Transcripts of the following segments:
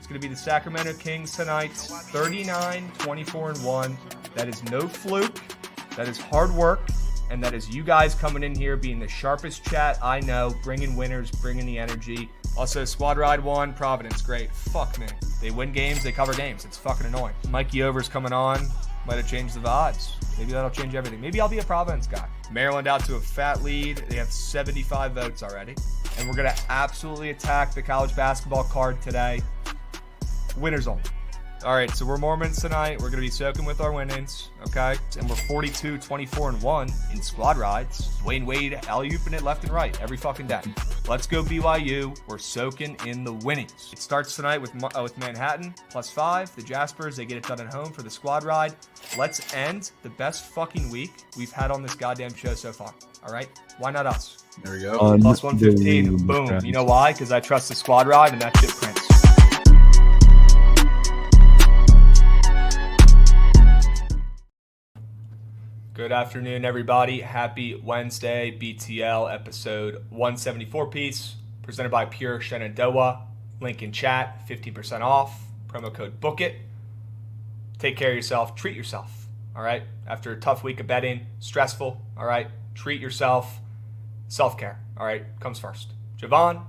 It's going to be the Sacramento Kings tonight, 39-24-1. That is no fluke. That is hard work. And that is you guys coming in here being the sharpest chat I know, bringing winners, bringing the energy. Also, Squad Ride 1, Providence, great. Fuck me. They win games, they cover games. It's fucking annoying. Mikey Over's coming on. Might have changed the vibes. Maybe that'll change everything. Maybe I'll be a Providence guy. Maryland out to a fat lead. They have 75 votes already. And we're going to absolutely attack the college basketball card today. Winners only. All right, so we're Mormons tonight. We're going to be soaking with our winnings, okay? And we're 42-24-1 in squad rides. Wayne Wade alley-ooping it left and right every fucking day. Let's go BYU. We're soaking in the winnings. It starts tonight with Manhattan, +5. The Jaspers, they get it done at home for the squad ride. Let's end the best fucking week we've had on this goddamn show so far, all right? Why not us? There we go. +115. Boom. You know why? Because I trust the squad ride, and that shit prints. Good afternoon, everybody. Happy Wednesday, BTL episode 174 piece, presented by Pure Shenandoah. Link in chat, 15% off. Promo code BOOKIT. Take care of yourself. Treat yourself, all right? After a tough week of betting, stressful, all right? Treat yourself. Self-care, all right? Comes first. Jovan,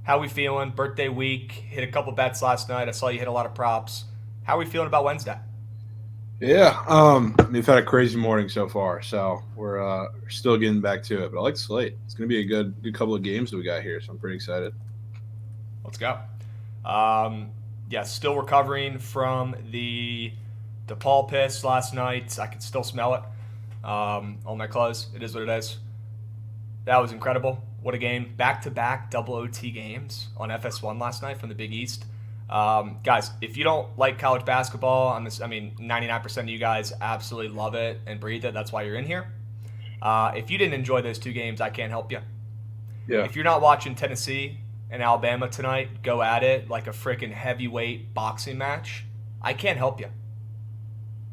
how we feeling? Birthday week. Hit a couple bets last night. I saw you hit a lot of props. How are we feeling about Wednesday? Yeah, we've had a crazy morning so far, so we're still getting back to it. But I like the slate. It's going to be a good couple of games that we got here, so I'm pretty excited. Let's go. Yeah, still recovering from the DePaul piss last night. I could still smell it on my clothes. It is what it is. That was incredible. What a game. Back-to-back double OT games on FS1 last night from the Big East. Guys, if you don't like college basketball, 99% of you guys absolutely love it and breathe it. That's why you're in here. If you didn't enjoy those two games, I can't help you. Yeah. If you're not watching Tennessee and Alabama tonight, go at it like a freaking heavyweight boxing match. I can't help you.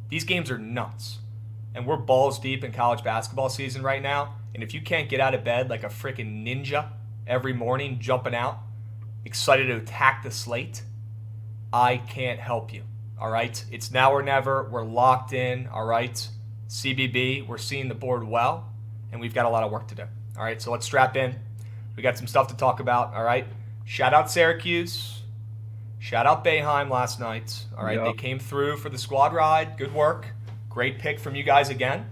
These games are nuts. And we're balls deep in college basketball season right now. And if you can't get out of bed like a freaking ninja every morning, jumping out, excited to attack the slate, I can't help you, all right? It's now or never. We're locked in, all right? CBB, we're seeing the board well, and we've got a lot of work to do, all right? So let's strap in. We got some stuff to talk about, all right? Shout out Syracuse. Shout out Boeheim last night, all right? Yep. They came through for the squad ride. Good work. Great pick from you guys again.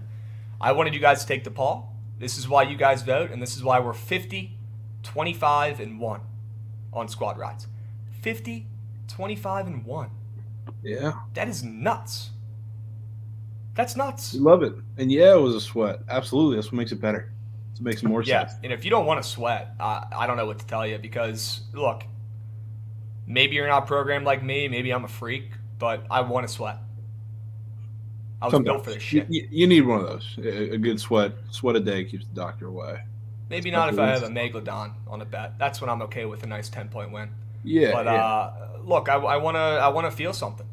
I wanted you guys to take DePaul. This is why you guys vote, and this is why we're 50-25-1 on squad rides. 50-25-1. Yeah. That is nuts. That's nuts. We love it. And yeah, it was a sweat. Absolutely. That's what makes it better. It makes more sense. Yeah, and if you don't want to sweat, I don't know what to tell you because, look, maybe you're not programmed like me. Maybe I'm a freak, but I want to sweat. I was built for this shit. You need one of those. A good sweat a day keeps the doctor away. Maybe not if I have a Megalodon on a bet. That's when I'm okay with a nice 10-point win. Yeah. But look, I wanna feel something.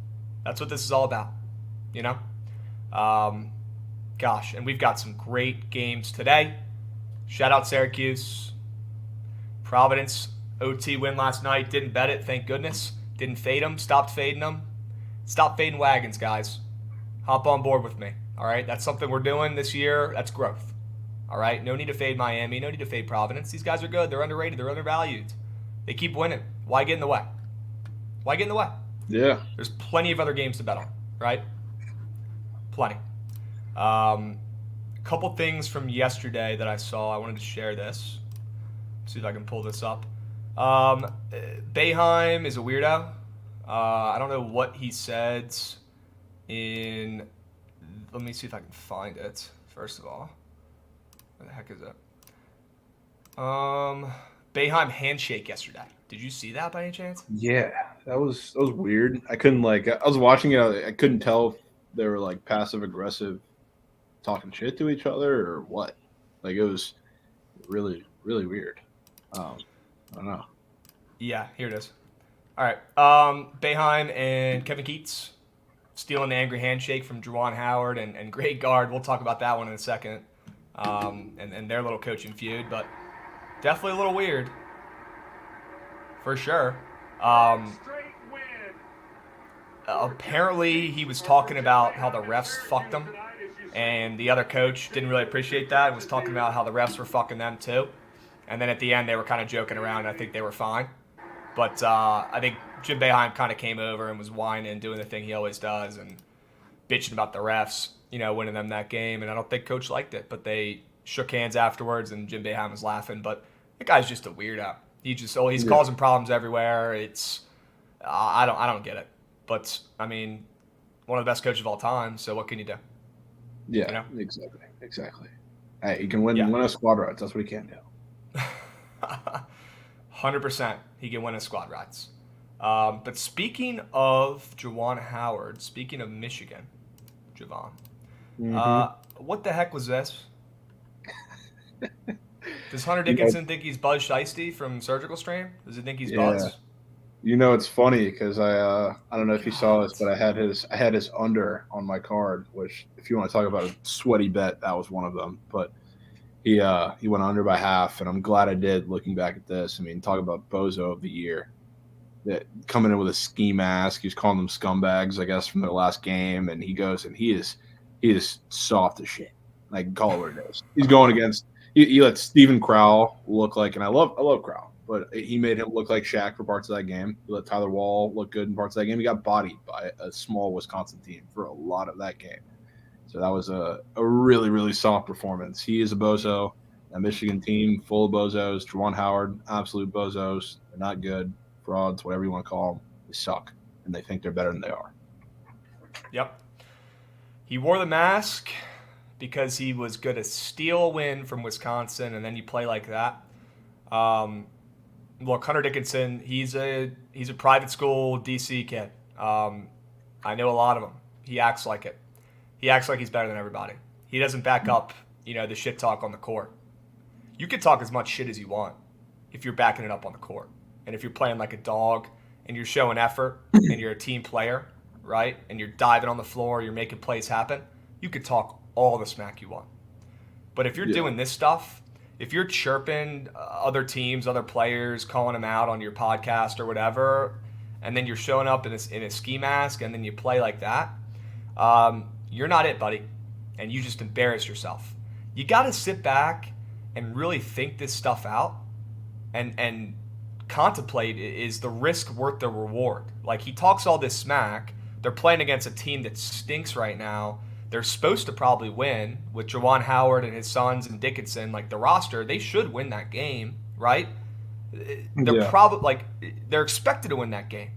That's what this is all about, you know. Gosh, and we've got some great games today. Shout out Syracuse, Providence OT win last night. Didn't bet it, thank goodness. Didn't fade them. Stopped fading them. Stop fading wagons, guys. Hop on board with me. All right, that's something we're doing this year. That's growth. All right, no need to fade Miami. No need to fade Providence. These guys are good. They're underrated. They're undervalued. They keep winning. Why get in the way? Why get in the way? Yeah. There's plenty of other games to bet on, right? Plenty. A couple things from yesterday that I saw. I wanted to share this. See if I can pull this up. Boeheim is a weirdo. I don't know what he said in... Let me see if I can find it, first of all. Where the heck is it? Boeheim handshake yesterday. Did you see that by any chance? Yeah, that was weird. I couldn't I was watching it. I couldn't tell if they were like passive aggressive, talking shit to each other or what. Like it was really really weird. I don't know. Yeah, here it is. All right, Boeheim and Kevin Keats stealing the angry handshake from Juwan Howard and Great Guard. We'll talk about that one in a second. And their little coaching feud, but definitely a little weird. For sure. apparently he was talking about how the refs fucked him, and the other coach didn't really appreciate that and was talking about how the refs were fucking them too. And then at the end, they were kind of joking around. And I think they were fine. But I think Jim Boeheim kind of came over and was whining, doing the thing he always does, and bitching about the refs, winning them that game. And I don't think Coach liked it, but they shook hands afterwards, and Jim Boeheim was laughing. But the guy's just a weirdo. He's causing problems everywhere. It's I don't get it. But I mean, one of the best coaches of all time. So what can you do? Yeah, exactly. Hey, he can win a squad rides. That's what he can do. 100%, he can win a squad rides. But speaking of Juwan Howard, speaking of Michigan, Jovan, what the heck was this? Does Hunter Dickinson think he's Buzz Shiesty from Surgical Strain? Does he think he's Buzz? It's funny because I don't know if you saw this, but I had his under on my card, which if you want to talk about a sweaty bet, that was one of them. But he went under by half, and I'm glad I did. Looking back at this, I mean, talk about bozo of the year, that coming in with a ski mask. He's calling them scumbags, I guess, from their last game, and he goes and he is soft as shit. Like, call it what it is. He's going against. He let Steven Crowell look like, and I love Crowell, but he made him look like Shaq for parts of that game. He let Tyler Wall look good in parts of that game. He got bodied by a small Wisconsin team for a lot of that game. So that was a really, really soft performance. He is a bozo. That Michigan team, full of bozos. Juwan Howard, absolute bozos. They're not good. Frauds, whatever you want to call them. They suck, and they think they're better than they are. Yep. He wore the mask because he was going to steal a win from Wisconsin, and then you play like that. Look, Hunter Dickinson, he's a private school DC kid. I know a lot of them. He acts like it. He acts like he's better than everybody. He doesn't back up, the shit talk on the court. You can talk as much shit as you want if you're backing it up on the court. And if you're playing like a dog and you're showing effort and you're a team player, right? And you're diving on the floor, you're making plays happen, you could talk all the smack you want. But if you're doing this stuff, if you're chirping other teams, other players, calling them out on your podcast or whatever, and then you're showing up in a ski mask and then you play like that, you're not it, buddy. And you just embarrass yourself. You got to sit back and really think this stuff out and contemplate, is the risk worth the reward? Like, he talks all this smack. They're playing against a team that stinks right now. They're supposed to probably win with Juwan Howard and his sons and Dickinson. Like, the roster, they should win that game, right? They're probably they're expected to win that game.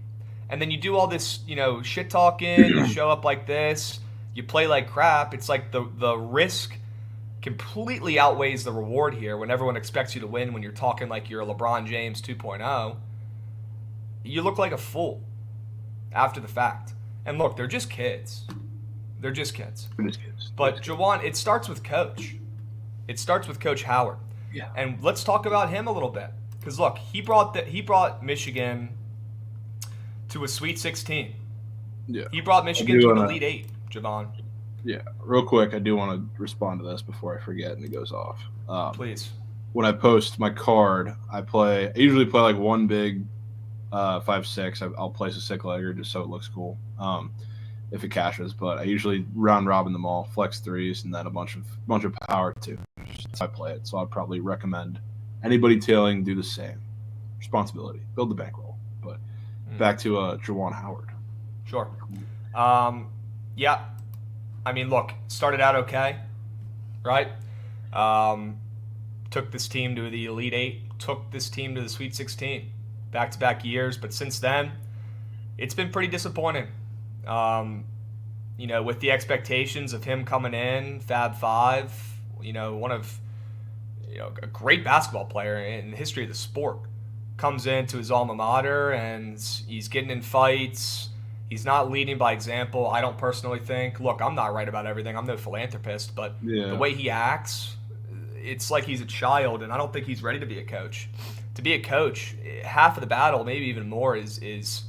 And then you do all this, shit talking, you show up like this, you play like crap. It's like the risk completely outweighs the reward here when everyone expects you to win, when you're talking like you're a LeBron James 2.0. You look like a fool after the fact. And look, they're just kids. They're just kids. But Juwan, it starts with coach. It starts with Coach Howard. Yeah. And let's talk about him a little bit. Because look, he brought Michigan to a Sweet 16. Yeah. He brought Michigan to an Elite 8, Javon. Yeah, real quick, I do want to respond to this before I forget and it goes off. Please. When I post my card, I usually play like one big 5-6. I'll place a sick legger just so it looks cool if it cashes. But I usually round robin them all, flex threes, and then a bunch of power too. That's how I play it. So I'd probably recommend anybody tailing do the same. Responsibility, build the bankroll. But back to Juwan Howard. Sure. Yeah. I mean, look, started out okay, right? Took this team to the Elite 8, took this team to the Sweet 16, back-to-back years. But since then, it's been pretty disappointing. With the expectations of him coming in, Fab Five, one of, a great basketball player in the history of the sport, comes into his alma mater and he's getting in fights. He's not leading by example, I don't personally think. Look, I'm not right about everything. I'm no philanthropist, but the way he acts, it's like he's a child, and I don't think he's ready to be a coach. To be a coach, half of the battle, maybe even more, is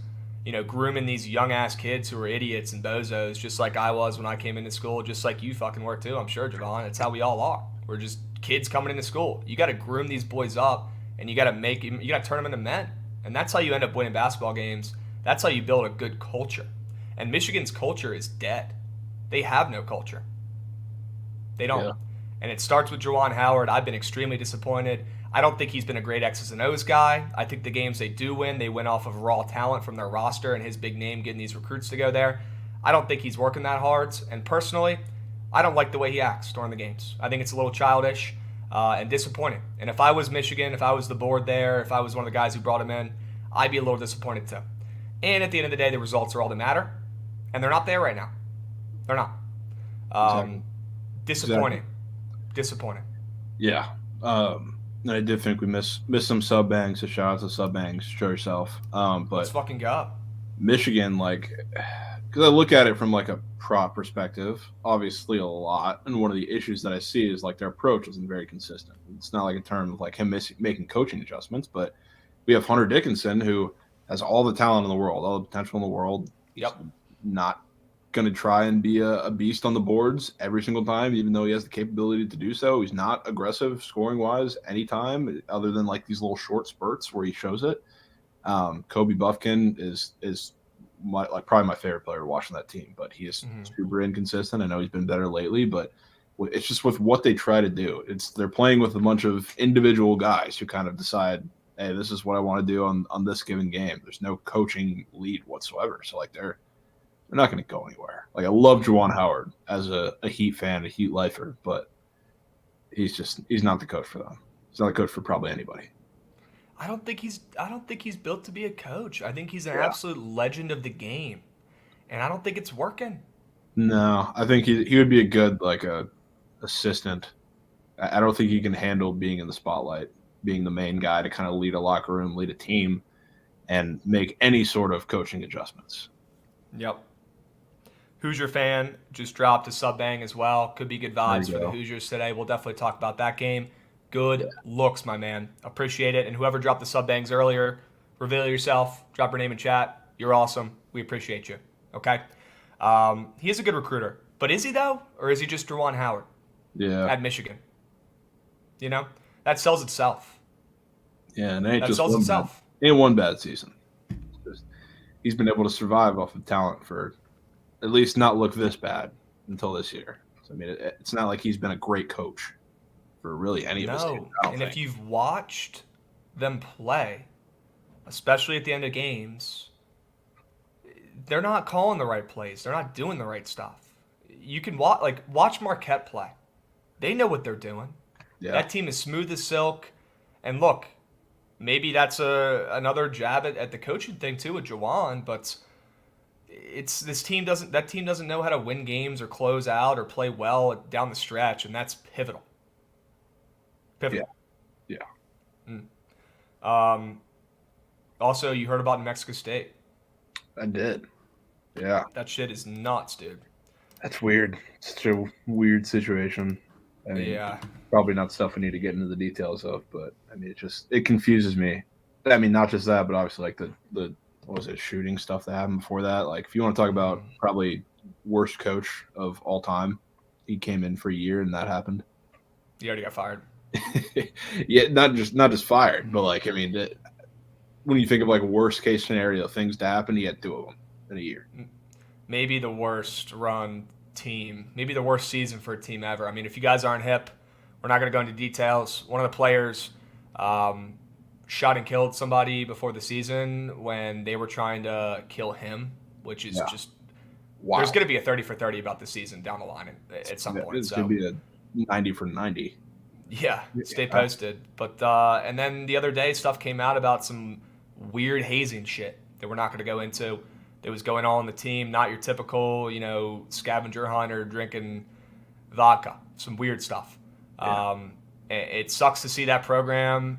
grooming these young-ass kids who are idiots and bozos, just like I was when I came into school, just like you fucking were too, I'm sure, Javon. That's how we all are. We're just kids coming into school. You got to groom these boys up, and you got to turn them into men. And that's how you end up winning basketball games. That's how you build a good culture. And Michigan's culture is dead. They have no culture. They don't. Yeah. And it starts with Juwan Howard. I've been extremely disappointed. I don't think he's been a great X's and O's guy. I think the games they do win, they win off of raw talent from their roster and his big name getting these recruits to go there. I don't think he's working that hard. And personally, I don't like the way he acts during the games. I think it's a little childish and disappointing. And if I was Michigan, if I was the board there, if I was one of the guys who brought him in, I'd be a little disappointed too. And at the end of the day, the results are all that matter. And they're not there right now. They're not. Exactly. Disappointing. Exactly. Disappointing. Yeah. I did think we missed some sub bangs. So shout out to sub bangs. Show yourself. But Let's fucking go. Michigan, like, because I look at it from like a prop perspective, obviously a lot. And one of the issues that I see is like their approach isn't very consistent. It's not like in terms of like him making coaching adjustments, but we have Hunter Dickinson who has all the talent in the world, all the potential in the world. Yep. Not going to try and be a beast on the boards every single time, even though he has the capability to do so. He's not aggressive scoring wise anytime, other than like these little short spurts where he shows it. Kobe Buffkin is probably my favorite player watching that team, but he is super inconsistent. I know he's been better lately, but it's just with what they try to do. They're playing with a bunch of individual guys who kind of decide, hey, this is what I want to do on this given game. There's no coaching lead whatsoever. So like they're not going to go anywhere. Like I love Juwan Howard as a Heat fan, a Heat lifer, but he's not the coach for them. He's not the coach for probably anybody. I don't think he's built to be a coach. I think he's an absolute legend of the game, and I don't think it's working. No, I think he would be a good like a assistant. I don't think he can handle being in the spotlight, being the main guy to kind of lead a locker room, lead a team, and make any sort of coaching adjustments. Yep. Hoosier fan just dropped a sub bang as well. Could be good vibes for the Hoosiers today. We'll definitely talk about that game. Good looks, my man. Appreciate it. And whoever dropped the sub bangs earlier, reveal yourself. Drop your name in chat. You're awesome. We appreciate you. Okay? He is a good recruiter. But is he, though? Or is he just Juwan Howard? Yeah. At Michigan. You know? That sells itself. Yeah, and it sells itself. Ain't one bad season. He's been able to survive off of talent for at least not look this bad until this year. So, I mean, it's not like he's been a great coach for really any of his teams. And if you've watched them play, especially at the end of games, they're not calling the right plays. They're not doing the right stuff. You can watch Marquette play. They know what they're doing. Yeah. That team is smooth as silk. And look, maybe that's another jab at the coaching thing too with Jovan, but that team doesn't know how to win games or close out or play well down the stretch, and that's pivotal. Yeah. Also, you heard about New Mexico State. I did. Yeah. That shit is nuts, dude. That's weird. It's such a weird situation. I mean, probably not stuff we need to get into the details of, but I mean, it confuses me. I mean, not just that, but obviously like the what was it, shooting stuff that happened before that. Like, if you want to talk about probably worst coach of all time, he came in for a year and that happened. He already got fired. Yeah, not just fired, but like, I mean, when you think of like worst case scenario things to happen, he had two of them in a year. Maybe the worst run team, maybe the worst season for a team ever. I mean, if you guys aren't hip, we're not going to go into details. One of the players shot and killed somebody before the season when they were trying to kill him, which is just wow. There's going to be a 30 for 30 about the season down the line at some point. It's going to be a 90 for 90. Yeah, stay posted. But and then the other day, stuff came out about some weird hazing shit that we're not going to go into. That was going on in the team, not your typical, scavenger hunter drinking vodka. Some weird stuff. Yeah. It sucks to see that program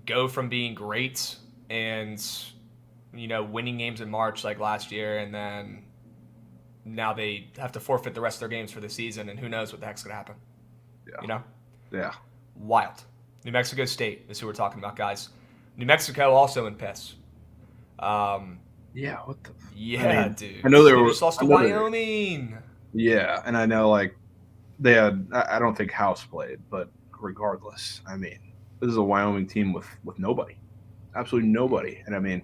go from being great and winning games in March like last year, and then now they have to forfeit the rest of their games for the season, and who knows what the heck's going to happen. Yeah. Yeah. Wild. New Mexico State is who we're talking about, guys. New Mexico also in piss. Yeah, what the? Yeah, I mean, dude. I know they just lost to Wyoming. Yeah, and I know like they had. I don't think House played, but regardless, I mean, this is a Wyoming team with nobody, absolutely nobody. And I mean,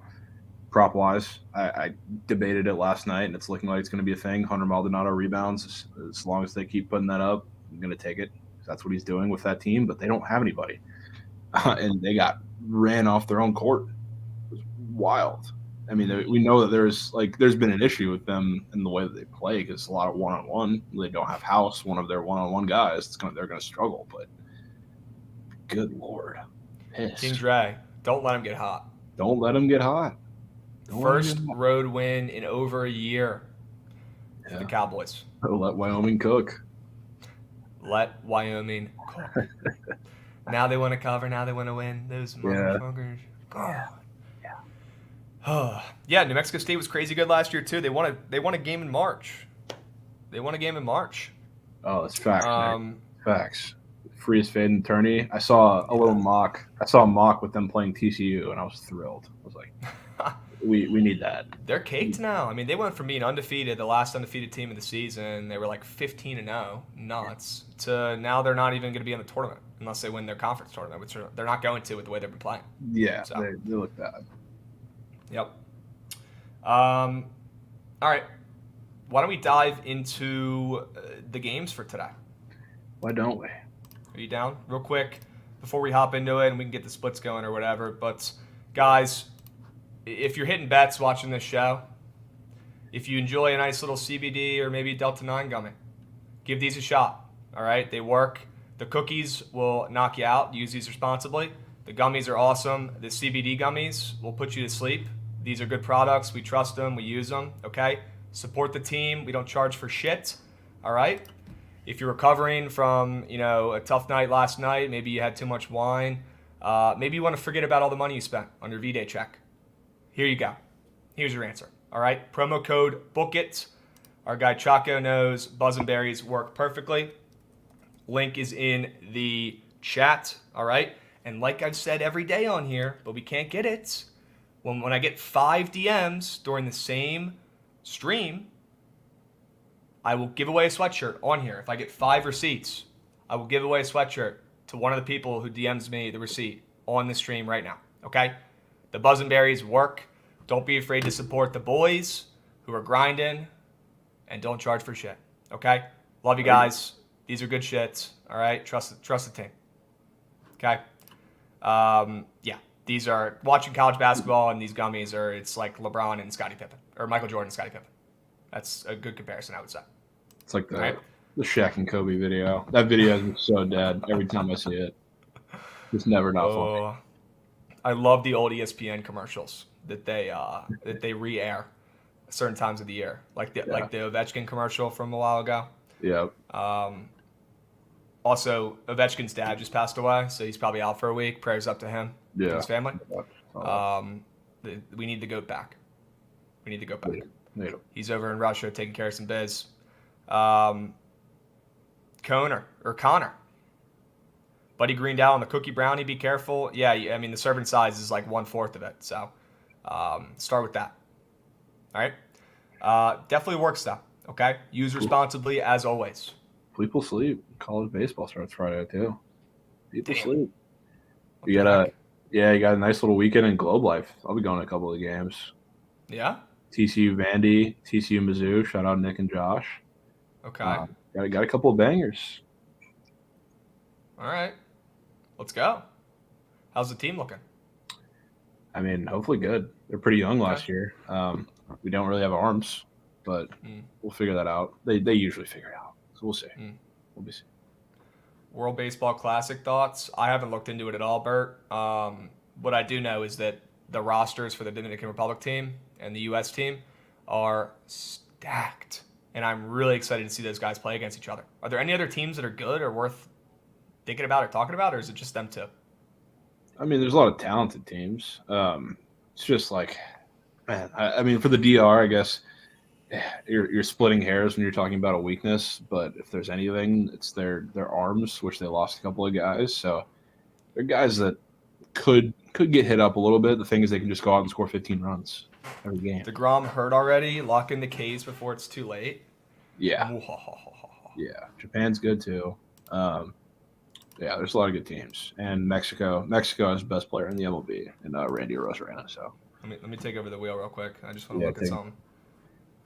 prop wise. I debated it last night, and it's looking like it's going to be a thing. 100 Maldonado rebounds. As long as they keep putting that up, I'm going to take it. That's what he's doing with that team, but they don't have anybody. And they got ran off their own court. It was wild. I mean, we know that there's been an issue with them in the way that they play because a lot of one-on-one. They don't have House, one of their one-on-one guys. They're going to struggle, but good Lord. Pissed. King Dre, don't let him get hot. Don't let him get hot. First road win in over a year for the Cowboys. Let Wyoming cook. Let Wyoming cook. Now they want to cover. Now they want to win. Those motherfuckers. God. Yeah, New Mexico State was crazy good last year too. They won a game in March. Oh, that's facts. Facts. Free as fade and tourney. I saw a little mock. I saw a mock with them playing TCU, and I was thrilled. I was like, we need that. They're caked now. I mean, they went from being undefeated, the last undefeated team of the season. They were like 15-0, nuts. To now they're not even going to be in the tournament unless they win their conference tournament, which they're not going to with the way they've been playing. Yeah, so. they look bad. Yep. All right. Why don't we dive into the games for today? Why don't we? Are you down? Real quick, before we hop into it and we can get the splits going or whatever. But, guys, if you're hitting bets watching this show, if you enjoy a nice little CBD or maybe Delta 9 gummy, give these a shot. All right? They work. The cookies will knock you out. Use these responsibly. The gummies are awesome. The CBD gummies will put you to sleep. These are good products. We trust them. We use them. Okay? Support the team. We don't charge for shit. All right? If you're recovering from, a tough night last night, maybe you had too much wine, maybe you want to forget about all the money you spent on your V-Day check. Here you go. Here's your answer. All right? Promo code BOOKIT. Our guy Chaco knows Buzz and Berries work perfectly. Link is in the chat. All right? And like I've said every day on here, but we can't get it. When I get 5 DMs during the same stream, I will give away a sweatshirt on here. If I get 5 receipts, I will give away a sweatshirt to one of the people who DMs me the receipt on the stream right now. Okay? The Buzz and Berries work. Don't be afraid to support the boys who are grinding, and don't charge for shit. Okay? Love you guys. These are good shits. All right? Trust the team. Okay? Yeah. These are watching college basketball, and these gummies it's like LeBron and Scottie Pippen, or Michael Jordan and Scottie Pippen. That's a good comparison, I would say. It's like the Shaq and Kobe video. That video is so dead every time I see it. It's never not funny. I love the old ESPN commercials that they re-air at certain times of the year, like the Ovechkin commercial from a while ago. Yeah. Also, Ovechkin's dad just passed away, so he's probably out for a week. Prayers up to him and his family. We need the GOAT back. He's over in Russia taking care of some biz. Connor. Buddy Greendale on the cookie brownie, be careful. Yeah, I mean, the serving size is like 1/4 of it. So start with that. All right? Definitely works, though. Okay? Use responsibly, as always. People sleep. College baseball starts Friday, too. People sleep. You got a nice little weekend in Globe Life. I'll be going to a couple of games. Yeah? TCU Vandy, TCU Mizzou. Shout out Nick and Josh. Okay. Got a couple of bangers. All right. Let's go. How's the team looking? I mean, hopefully good. They're pretty young last year. We don't really have arms, but we'll figure that out. They usually figure it out. So we'll see. We'll be seeing. World Baseball Classic thoughts. I haven't looked into it at all, Bert. What I do know is that the rosters for the Dominican Republic team and the U.S. team are stacked. And I'm really excited to see those guys play against each other. Are there any other teams that are good or worth thinking about or talking about, or is it just them two? I mean, there's a lot of talented teams. It's just like, man, I mean, for the DR, I guess you're splitting hairs when you're talking about a weakness. But if there's anything, it's their arms, which they lost a couple of guys. So they're guys that could get hit up a little bit. The thing is, they can just go out and score 15 runs every game. DeGrom hurt already. Lock in the K's before it's too late. Yeah. Yeah. Japan's good too. Yeah, there's a lot of good teams. And Mexico has the best player in the MLB, and Randy Arozarena. So Let me take over the wheel real quick. I just want to Yeah, look at something.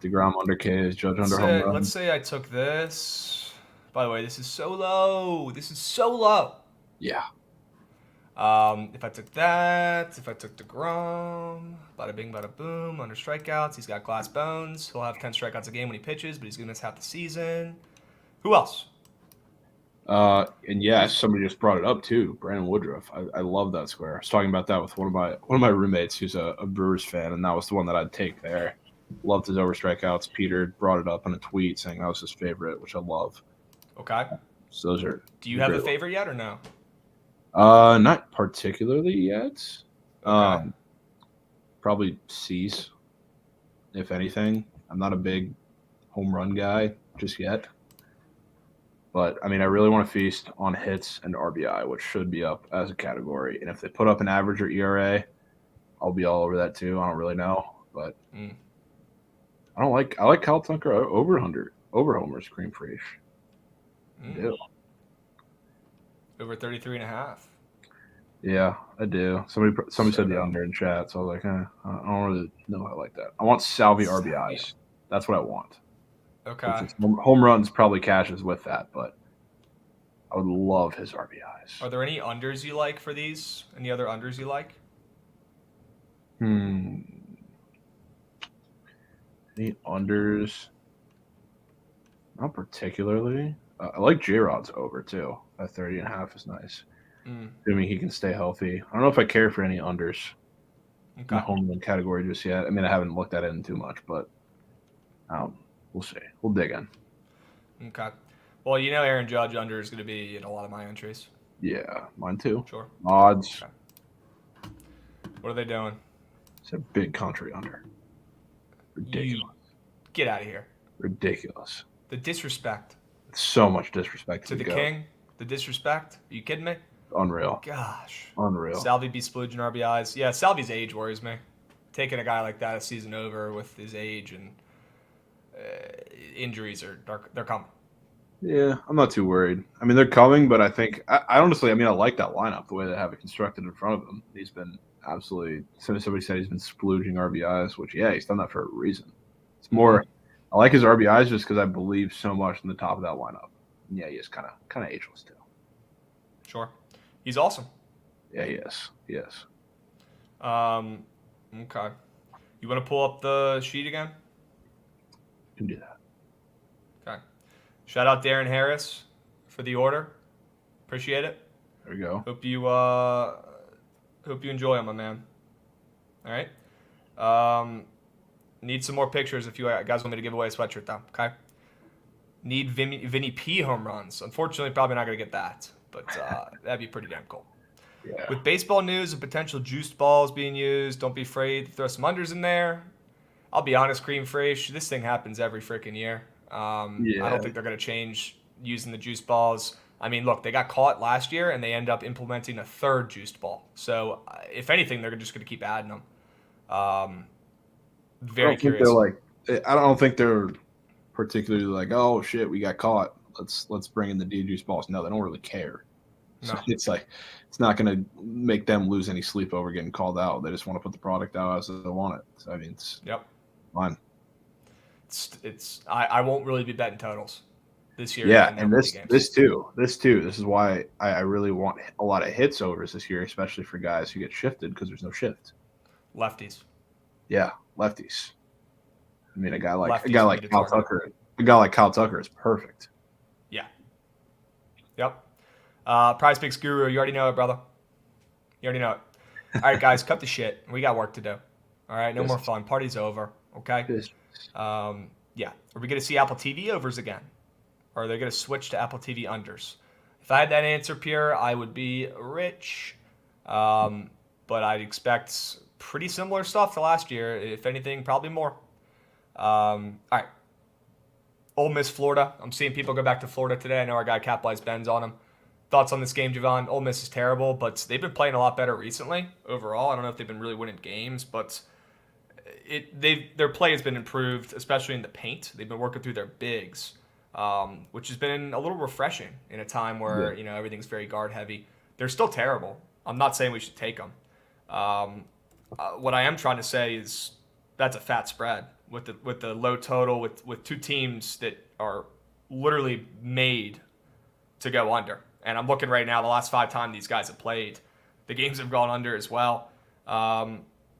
DeGrom under Ks, Judge Let's under home say, let's runs. say I took this. By the way, this is so low. This is so low. Yeah. If I took that, if I took DeGrom, bada bing, bada boom, under strikeouts, he's got glass bones. He'll have 10 strikeouts a game when he pitches, but he's going to miss half the season. Who else? And yes, somebody just brought it up too. Brandon Woodruff. I love that square. I was talking about that with one of my roommates who's a Brewers fan, and that was the one that I'd take there. Loved his over strikeouts. Peter brought it up in a tweet saying that was his favorite, which I love. Okay. So those are. Do you have a favorite yet or no? Not particularly yet. Okay. Probably C's, if anything. I'm not a big home run guy just yet. But, I mean, I really want to feast on hits and RBI, which should be up as a category. And if they put up an average or ERA, I'll be all over that too. I don't really know. But I like Kyle Tucker over homers, cream fraiche. I do. Over 33.5. Yeah, I do. Somebody said the under in chat, so I was like, I don't really know I like that. I want Salvi RBIs. That's what I want. Okay. Home runs probably cashes with that, but I would love his RBIs. Are there any unders you like for these? Any other unders you like? Any unders? Not particularly. I like J-Rod's over, too. At 30.5 is nice. Assuming he can stay healthy. I don't know if I care for any unders in the home run category just yet. I mean, I haven't looked at it in too much, but we'll see. We'll dig in. Okay. Well, you know Aaron Judge under is going to be in a lot of my entries. Yeah, mine too. Sure. Odds. Okay. What are they doing? It's a big country under. Ridiculous. Get out of here. Ridiculous. The disrespect. So much disrespect to the king. The disrespect. Are you kidding me? Unreal. Gosh. Unreal. Salvi be splooging RBIs. Yeah, Salvi's age worries me. Taking a guy like that a season over with his age and injuries they're coming. Yeah, I'm not too worried. I mean, they're coming, but I think I honestly, I like that lineup the way they have it constructed in front of him. He's been absolutely. Somebody said he's been splooging RBIs, which he's done that for a reason. It's more. I like his RBIs just because I believe so much in the top of that lineup. And yeah, he is kind of ageless too. Sure, he's awesome. Yeah, he is. Yes. Okay. You want to pull up the sheet again? You can do that. Okay. Shout out Darren Harris for the order. Appreciate it. There we go. Hope you enjoy them, my man. All right. Need some more pictures if you guys want me to give away a sweatshirt, though. Okay. Need Vinny P home runs. Unfortunately, probably not gonna get that, but that'd be pretty damn cool. Yeah. With baseball news and potential juiced balls being used, don't be afraid to throw some unders in there. I'll be honest, cream fraiche, this thing happens every freaking year. I don't think they're going to change using the juice balls. I mean, look, they got caught last year, and they end up implementing a third juiced ball. So, if anything, they're just going to keep adding them. Very curious. I don't think they're particularly like, oh, shit, we got caught. Let's bring in the juice balls. No, they don't really care. So it's like it's not going to make them lose any sleep over getting called out. They just want to put the product out as they want it. So, I mean, it's fine. I won't really be betting totals this year. Yeah, and this too. This is why I really want a lot of hits overs this year, especially for guys who get shifted because there's no shift. Lefties. Yeah, lefties. I mean, a guy like Kyle Tucker. A guy like Kyle Tucker is perfect. Yeah. Yep. Prize Picks Guru, you already know it, brother. You already know it. All right, guys, cut the shit. We got work to do. All right, no more fun. Party's over. Okay. Yeah. Are we going to see Apple TV overs again, or are they going to switch to Apple TV unders? If I had that answer, Pierre, I would be rich. But I'd expect pretty similar stuff to last year. If anything, probably more. All right. Ole Miss, Florida. I'm seeing people go back to Florida today. I know our guy Capwise Ben's on him. Thoughts on this game, Jovan? Ole Miss is terrible, but they've been playing a lot better recently overall. I don't know if they've been really winning games, but their play has been improved, especially in the paint. They've been working through their bigs, which has been a little refreshing in a time where everything's very guard heavy. They're still terrible. I'm not saying we should take them. What I am trying to say is that's a fat spread with the low total with two teams that are literally made to go under. And I'm looking right now, the last 5 times these guys have played, the games have gone under as well.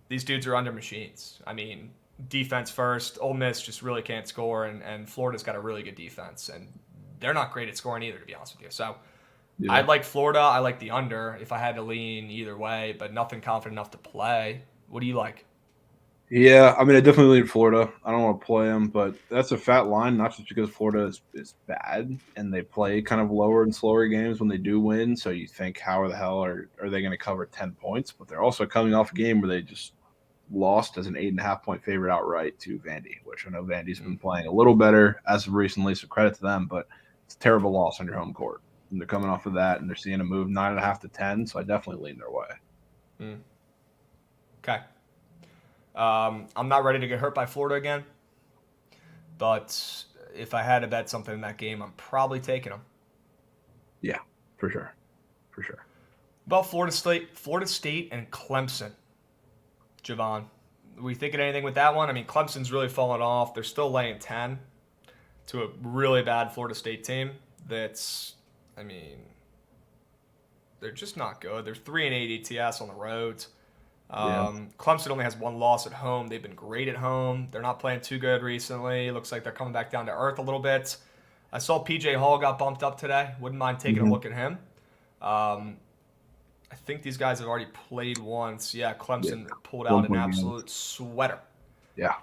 These dudes are under machines. I mean, defense first. Ole Miss just really can't score, and Florida's got a really good defense, and they're not great at scoring either, to be honest with you. So Yeah. I like Florida. I like the under if I had to lean either way, but nothing confident enough to play. What do you like? Yeah, I mean, I definitely lean Florida. I don't want to play them, but that's a fat line, not just because Florida is bad and they play kind of lower and slower games when they do win. So you think, how the hell are they going to cover 10 points? But they're also coming off a game where they just lost as an 8.5 point favorite outright to Vandy, which I know Vandy's been playing a little better as of recently, so credit to them, but it's a terrible loss on your home court. And they're coming off of that, and they're seeing a move 9.5 to 10, so I definitely lean their way. Okay. I'm not ready to get hurt by Florida again, but if I had to bet something in that game, I'm probably taking them. Yeah, for sure. For sure. About Florida State and Clemson. Jovan, are we thinking anything with that one? I mean, Clemson's really fallen off. They're still laying 10 to a really bad Florida State team that's, I mean, they're just not good. They're 3-8 ETS on the road. Clemson only has 1 loss at home. They've been great at home. They're not playing too good recently. Looks like they're coming back down to earth a little bit. I saw PJ Hall got bumped up today. Wouldn't mind taking a look at him. I think these guys have already played once. Yeah, Clemson pulled out an absolute sweater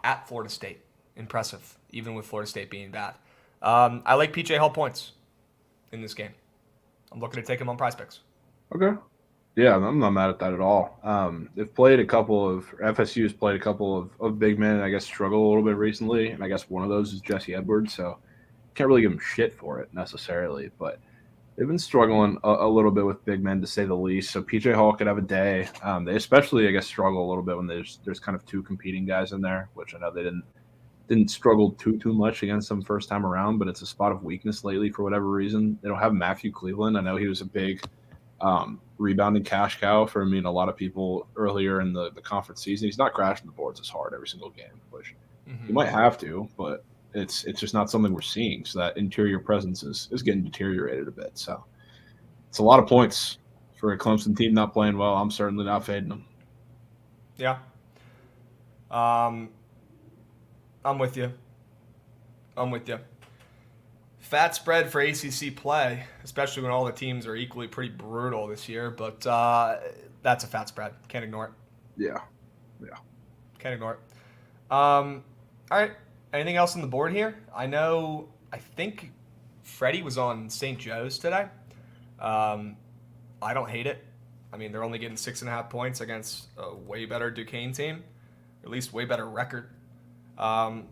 at Florida State. Impressive, even with Florida State being bad. I like PJ Hall points in this game. I'm looking to take him on Prize Picks. Okay. Yeah, I'm not mad at that at all. They've played a couple of FSU's played a couple of big men, and I guess struggle a little bit recently. And I guess one of those is Jesse Edwards, so can't really give them shit for it necessarily. But they've been struggling a little bit with big men, to say the least. So PJ Hall could have a day. They especially, I guess, struggle a little bit when there's kind of 2 competing guys in there, which I know they didn't struggle too much against them first time around, but it's a spot of weakness lately for whatever reason. They don't have Matthew Cleveland. I know he was a big rebounding cash cow for a lot of people earlier in the conference season. He's not crashing the boards as hard every single game, which he might have to, but it's just not something we're seeing. So that interior presence is getting deteriorated a bit. So it's a lot of points for a Clemson team not playing well. I'm certainly not fading them. Yeah. I'm with you. Fat spread for ACC play, especially when all the teams are equally pretty brutal this year. But that's a fat spread. Can't ignore it. Yeah. Can't ignore it. All right. Anything else on the board here? I think Freddie was on St. Joe's today. I don't hate it. I mean, they're only getting 6.5 points against a way better Duquesne team, or at least way better record.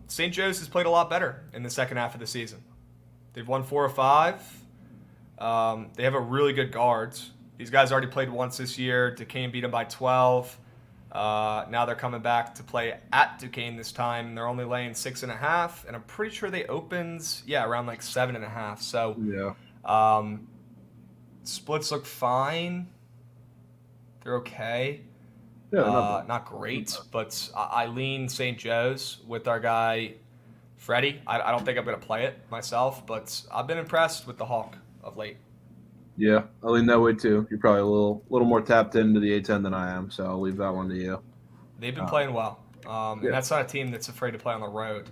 St. Joe's has played a lot better in the second half of the season. They've won 4 of 5. They have a really good guards. These guys already played once this year. Duquesne beat them by 12. Now they're coming back to play at Duquesne this time. They're only laying 6.5, and I'm pretty sure they opened, around like 7.5. So splits look fine. They're okay. Yeah, not great, but I lean St. Joe's with our guy Freddie. I don't think I'm going to play it myself, but I've been impressed with the Hawk of late. Yeah, I lean that way too. You're probably a little more tapped into the A10 than I am, so I'll leave that one to you. They've been playing well, and that's not a team that's afraid to play on the road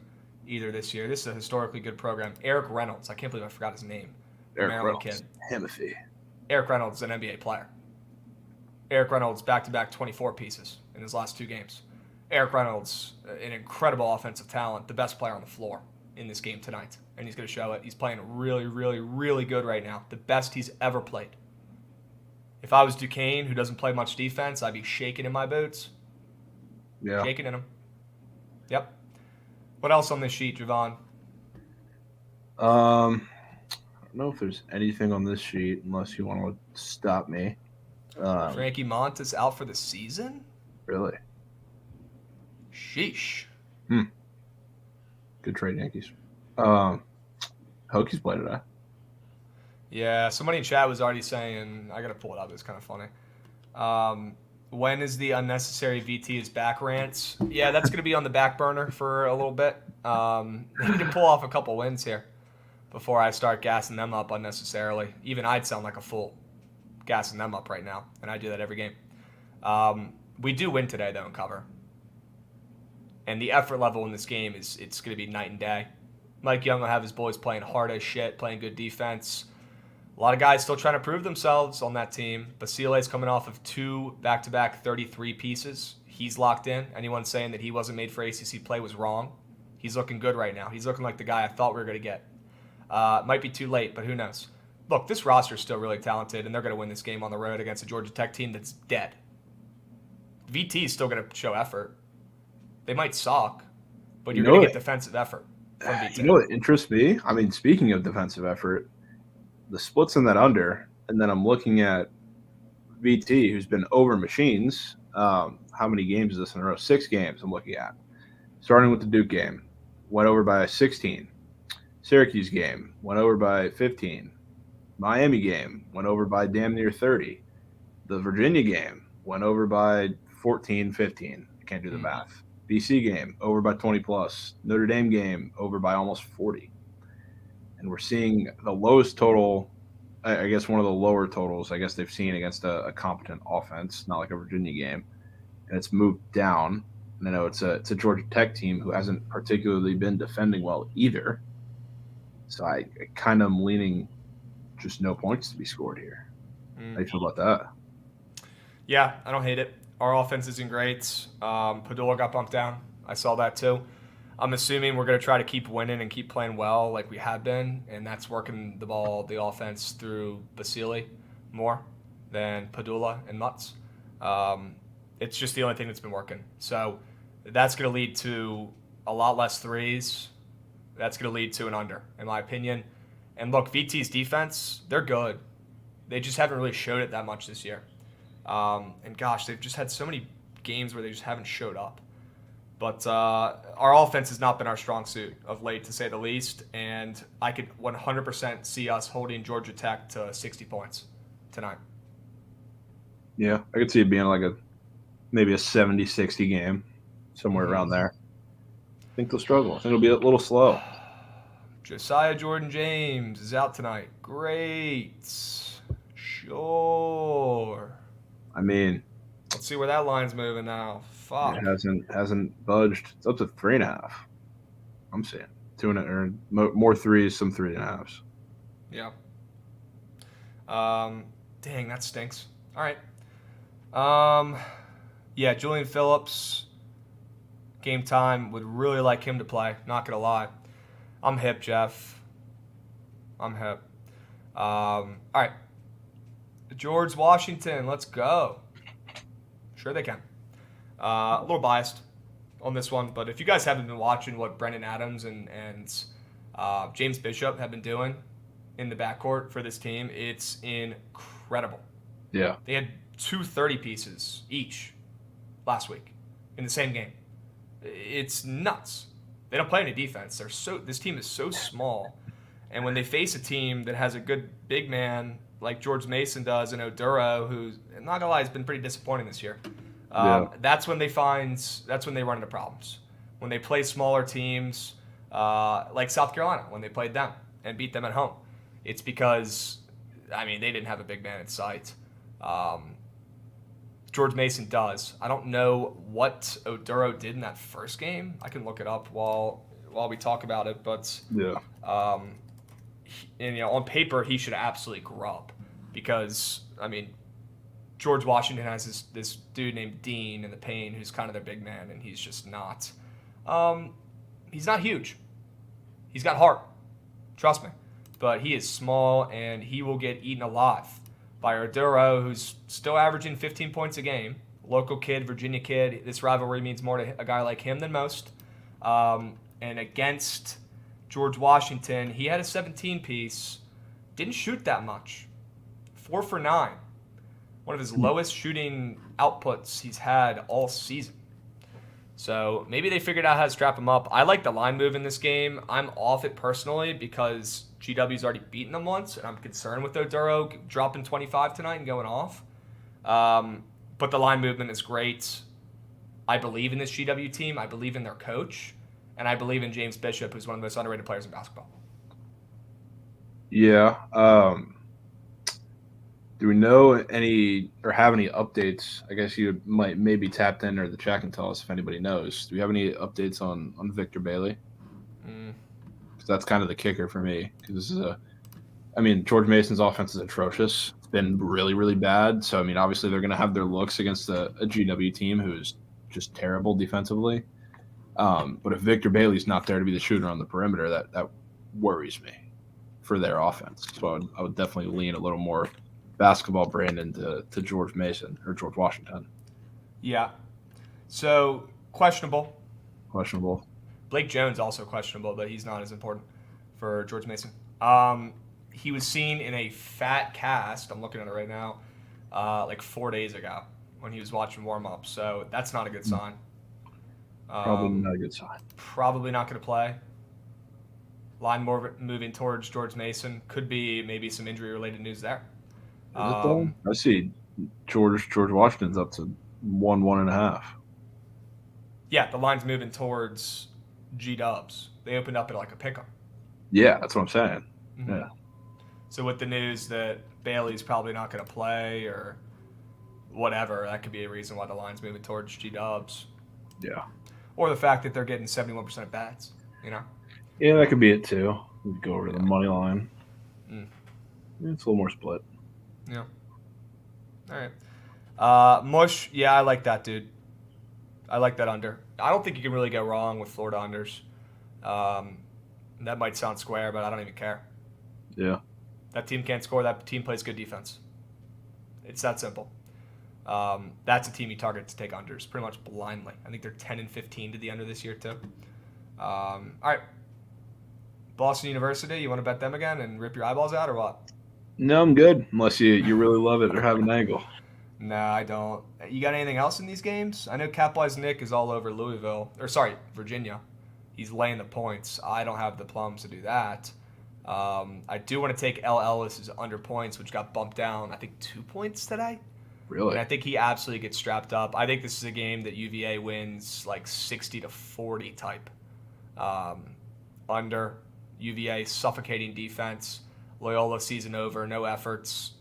either this year. This is a historically good program. Eric Reynolds, I can't believe I forgot his name. Eric Maryland Reynolds, Himothy. Eric Reynolds, an NBA player. Eric Reynolds, back-to-back 24 pieces in his last 2 games. Eric Reynolds, an incredible offensive talent, the best player on the floor in this game tonight, and he's going to show it. He's playing really, really, really good right now, the best he's ever played. If I was Duquesne, who doesn't play much defense, I'd be shaking in my boots. Yeah. Shaking in them. Yep. What else on this sheet, Jovan? I don't know if there's anything on this sheet, unless you want to stop me. Frankie Montas out for the season? Really? Sheesh. Good trade, Yankees. Hokies play today. Yeah, somebody in chat was already saying, I got to pull it up, it's kind of funny. When is the unnecessary VT is back rants? Yeah, that's going to be on the back burner for a little bit. They need to pull off a couple wins here before I start gassing them up unnecessarily. Even I'd sound like a fool gassing them up right now, and I do that every game. We do win today, though, in cover. And the effort level in this game it's going to be night and day. Mike Young will have his boys playing hard as shit, playing good defense. A lot of guys still trying to prove themselves on that team. Basile's coming off of 2 back-to-back 33 pieces. He's locked in. Anyone saying that he wasn't made for ACC play was wrong. He's looking good right now. He's looking like the guy I thought we were going to get. Might be too late, but who knows? Look, this roster is still really talented, and they're going to win this game on the road against a Georgia Tech team that's dead. VT is still going to show effort. They might suck, but you're going to get defensive effort from VT. You know what interests me? I mean, speaking of defensive effort, the splits in that under, and then I'm looking at VT, who's been over machines. How many games is this in a row? 6 games I'm looking at. Starting with the Duke game, went over by 16. Syracuse game, went over by 15. Miami game, went over by damn near 30. The Virginia game, went over by 14, 15. I can't do the math. BC game, over by 20 plus. Notre Dame game, over by almost 40. And we're seeing the lowest total, I guess one of the lower totals I guess they've seen against a competent offense, not like a Virginia game. And it's moved down. And I know it's a Georgia Tech team who hasn't particularly been defending well either. So I kind of am leaning just no points to be scored here. How do you feel about that? Yeah, I don't hate it. Our offense isn't great. Padula got bumped down. I saw that too. I'm assuming we're going to try to keep winning and keep playing well like we have been, and that's working the offense through Basile more than Padula and Mutz. It's just the only thing that's been working. So that's going to lead to a lot less threes. That's going to lead to an under, in my opinion. And look, VT's defense, they're good. They just haven't really showed it that much this year. And gosh, they've just had so many games where they just haven't showed up. But our offense has not been our strong suit of late, to say the least. And I could 100% see us holding Georgia Tech to 60 points tonight. Yeah, I could see it being like maybe a 70-60 game, somewhere around there. I think they'll struggle. I think it'll be a little slow. Josiah Jordan James is out tonight. Great. Sure. I mean, let's see where that line's moving now. Fuck. It hasn't budged. It's up to 3.5. I'm seeing 2.5 or more threes, some 3.5s. Yeah. Dang, that stinks. All right. Yeah, Julian Phillips. Game time. Would really like him to play. Not gonna lie. I'm hip, Jeff. I'm hip. All right. George Washington. Let's go. Sure they can. A little biased on this one, but if you guys haven't been watching what Brendan Adams and James Bishop have been doing in the backcourt for this team, it's incredible. Yeah. They had 2 30 pieces each last week in the same game. It's nuts. They don't play any defense. This team is so small, and when they face a team that has a good big man like George Mason does and Oduro, who's, not gonna lie, has been pretty disappointing this year. That's when they run into problems. When they play smaller teams, like South Carolina, when they played them and beat them at home, it's because, I mean, they didn't have a big man in sight. George Mason does. I don't know what Oduro did in that first game. I can look it up while we talk about it, but on paper he should absolutely grow up, because I mean, George Washington has this dude named Dean in the paint who's kind of their big man, and he's just not. He's not huge. He's got heart. Trust me. But he is small, and he will get eaten alive by Oduro, who's still averaging 15 points a game. Local kid, Virginia kid. This rivalry means more to a guy like him than most. And against George Washington, he had a 17-piece. Didn't shoot that much. 4 for 9. One of his lowest shooting outputs he's had all season. So maybe they figured out how to strap him up. I like the line move in this game. I'm off it personally because GW's already beaten them once, and I'm concerned with Oduro dropping 25 tonight and going off. But the line movement is great. I believe in this GW team. I believe in their coach. And I believe in James Bishop, who's one of the most underrated players in basketball. Yeah. Do we know any or have any updates? I guess you might maybe tapped in or the chat can tell us if anybody knows. Do we have any updates on Victor Bailey? Because that's kind of the kicker for me. Because this is George Mason's offense is atrocious. It's been really, really bad. So, obviously they're going to have their looks against a GW team who's just terrible defensively. But if Victor Bailey's not there to be the shooter on the perimeter, that worries me for their offense. So I would definitely lean a little more basketball brand into George Mason or George Washington. Yeah. So, questionable. Blake Jones also questionable, but he's not as important for George Mason. He was seen in a fat cast, I'm looking at it right now, like 4 days ago when he was watching warm-ups. So that's not a good sign. Probably not a good sign. Probably not going to play. Line more moving towards George Mason. Could be maybe some injury-related news there. I see George Washington's up to 1.5. Yeah, the line's moving towards G-Dubs. They opened up at like a pick'em. Yeah, that's what I'm saying. Mm-hmm. Yeah. So with the news that Bailey's probably not going to play or whatever, that could be a reason why the line's moving towards G-Dubs. Yeah. Or the fact that they're getting 71% of bats, Yeah, that could be it too. We go over to the money line. It's a little more split. Yeah. All right. Mush, yeah, I like that, dude. I like that under. I don't think you can really go wrong with Florida unders. That might sound square, but I don't even care. Yeah. That team can't score. That team plays good defense. It's that simple. That's a team you target to take unders pretty much blindly. I think they're 10-15 to the under this year, too. All right. Boston University, you want to bet them again and rip your eyeballs out or what? No, I'm good. Unless you really love it or have an angle. No, I don't. You got anything else in these games? I know Capwise Nick is all over Virginia. He's laying the points. I don't have the plums to do that. I do want to take L. Ellis' under points, which got bumped down, I think, 2 points today. Really? And I think he absolutely gets strapped up. I think this is a game that UVA wins like 60-40 type. Under UVA suffocating defense. Loyola season over, no efforts,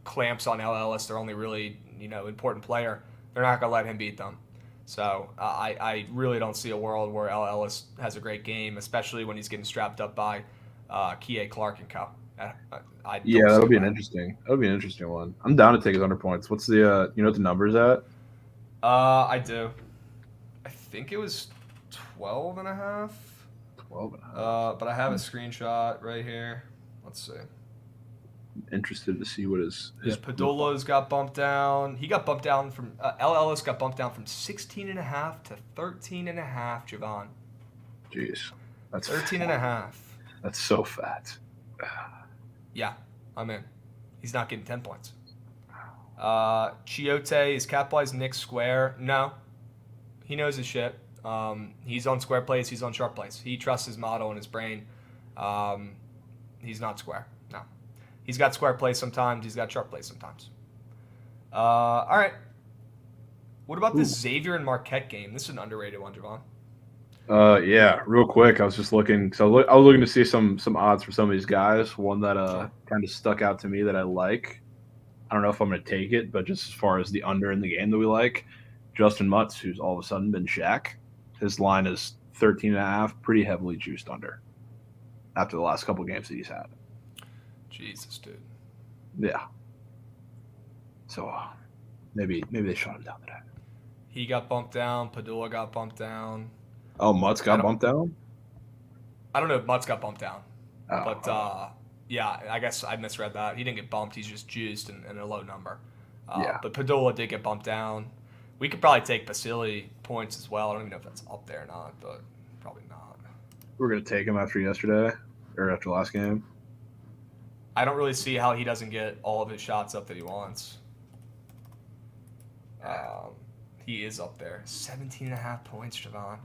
clamps on L. Ellis, their only really important player. They're not going to let him beat them. So I really don't see a world where L. Ellis has a great game, especially when he's getting strapped up by Kie Clark and co. That'll be an interesting one. I'm down to take his under points. What's the what the number's at? I do. I think it was 12.5. 12.5. But I have a screenshot right here. Let's see. Interested to see what his Padula's got bumped down. He got bumped down from L. Ellis got bumped down from 16.5 to 13.5. Jovan. Jeez, that's 13.5. That's so fat. Yeah, I'm in. He's not getting 10 points. Chiote is Capwise Nick square. No, he knows his shit. He's on square plays. He's on sharp plays. He trusts his model and his brain. He's not square. No. He's got square plays sometimes. He's got sharp plays sometimes. All right. What about this Xavier and Marquette game? This is an underrated one, Jovan. Yeah, real quick. I was just looking. So I was looking to see some odds for some of these guys. One that kind of stuck out to me that I like. I don't know if I'm going to take it, but just as far as the under in the game that we like, Justin Mutz, who's all of a sudden been Shaq. His line is 13.5, pretty heavily juiced under after the last couple games that he's had. Jesus, dude. Yeah. So maybe they shut him down today. He got bumped down. Padula got bumped down. Oh, Mutz got bumped down? I don't know if Mutz got bumped down. Yeah, I guess I misread that. He didn't get bumped. He's just juiced and a low number. But Padula did get bumped down. We could probably take Basili points as well. I don't even know if that's up there or not, but probably not. We're going to take him after yesterday or after last game. I don't really see how he doesn't get all of his shots up that he wants. He is up there. 17.5 points, Jovan.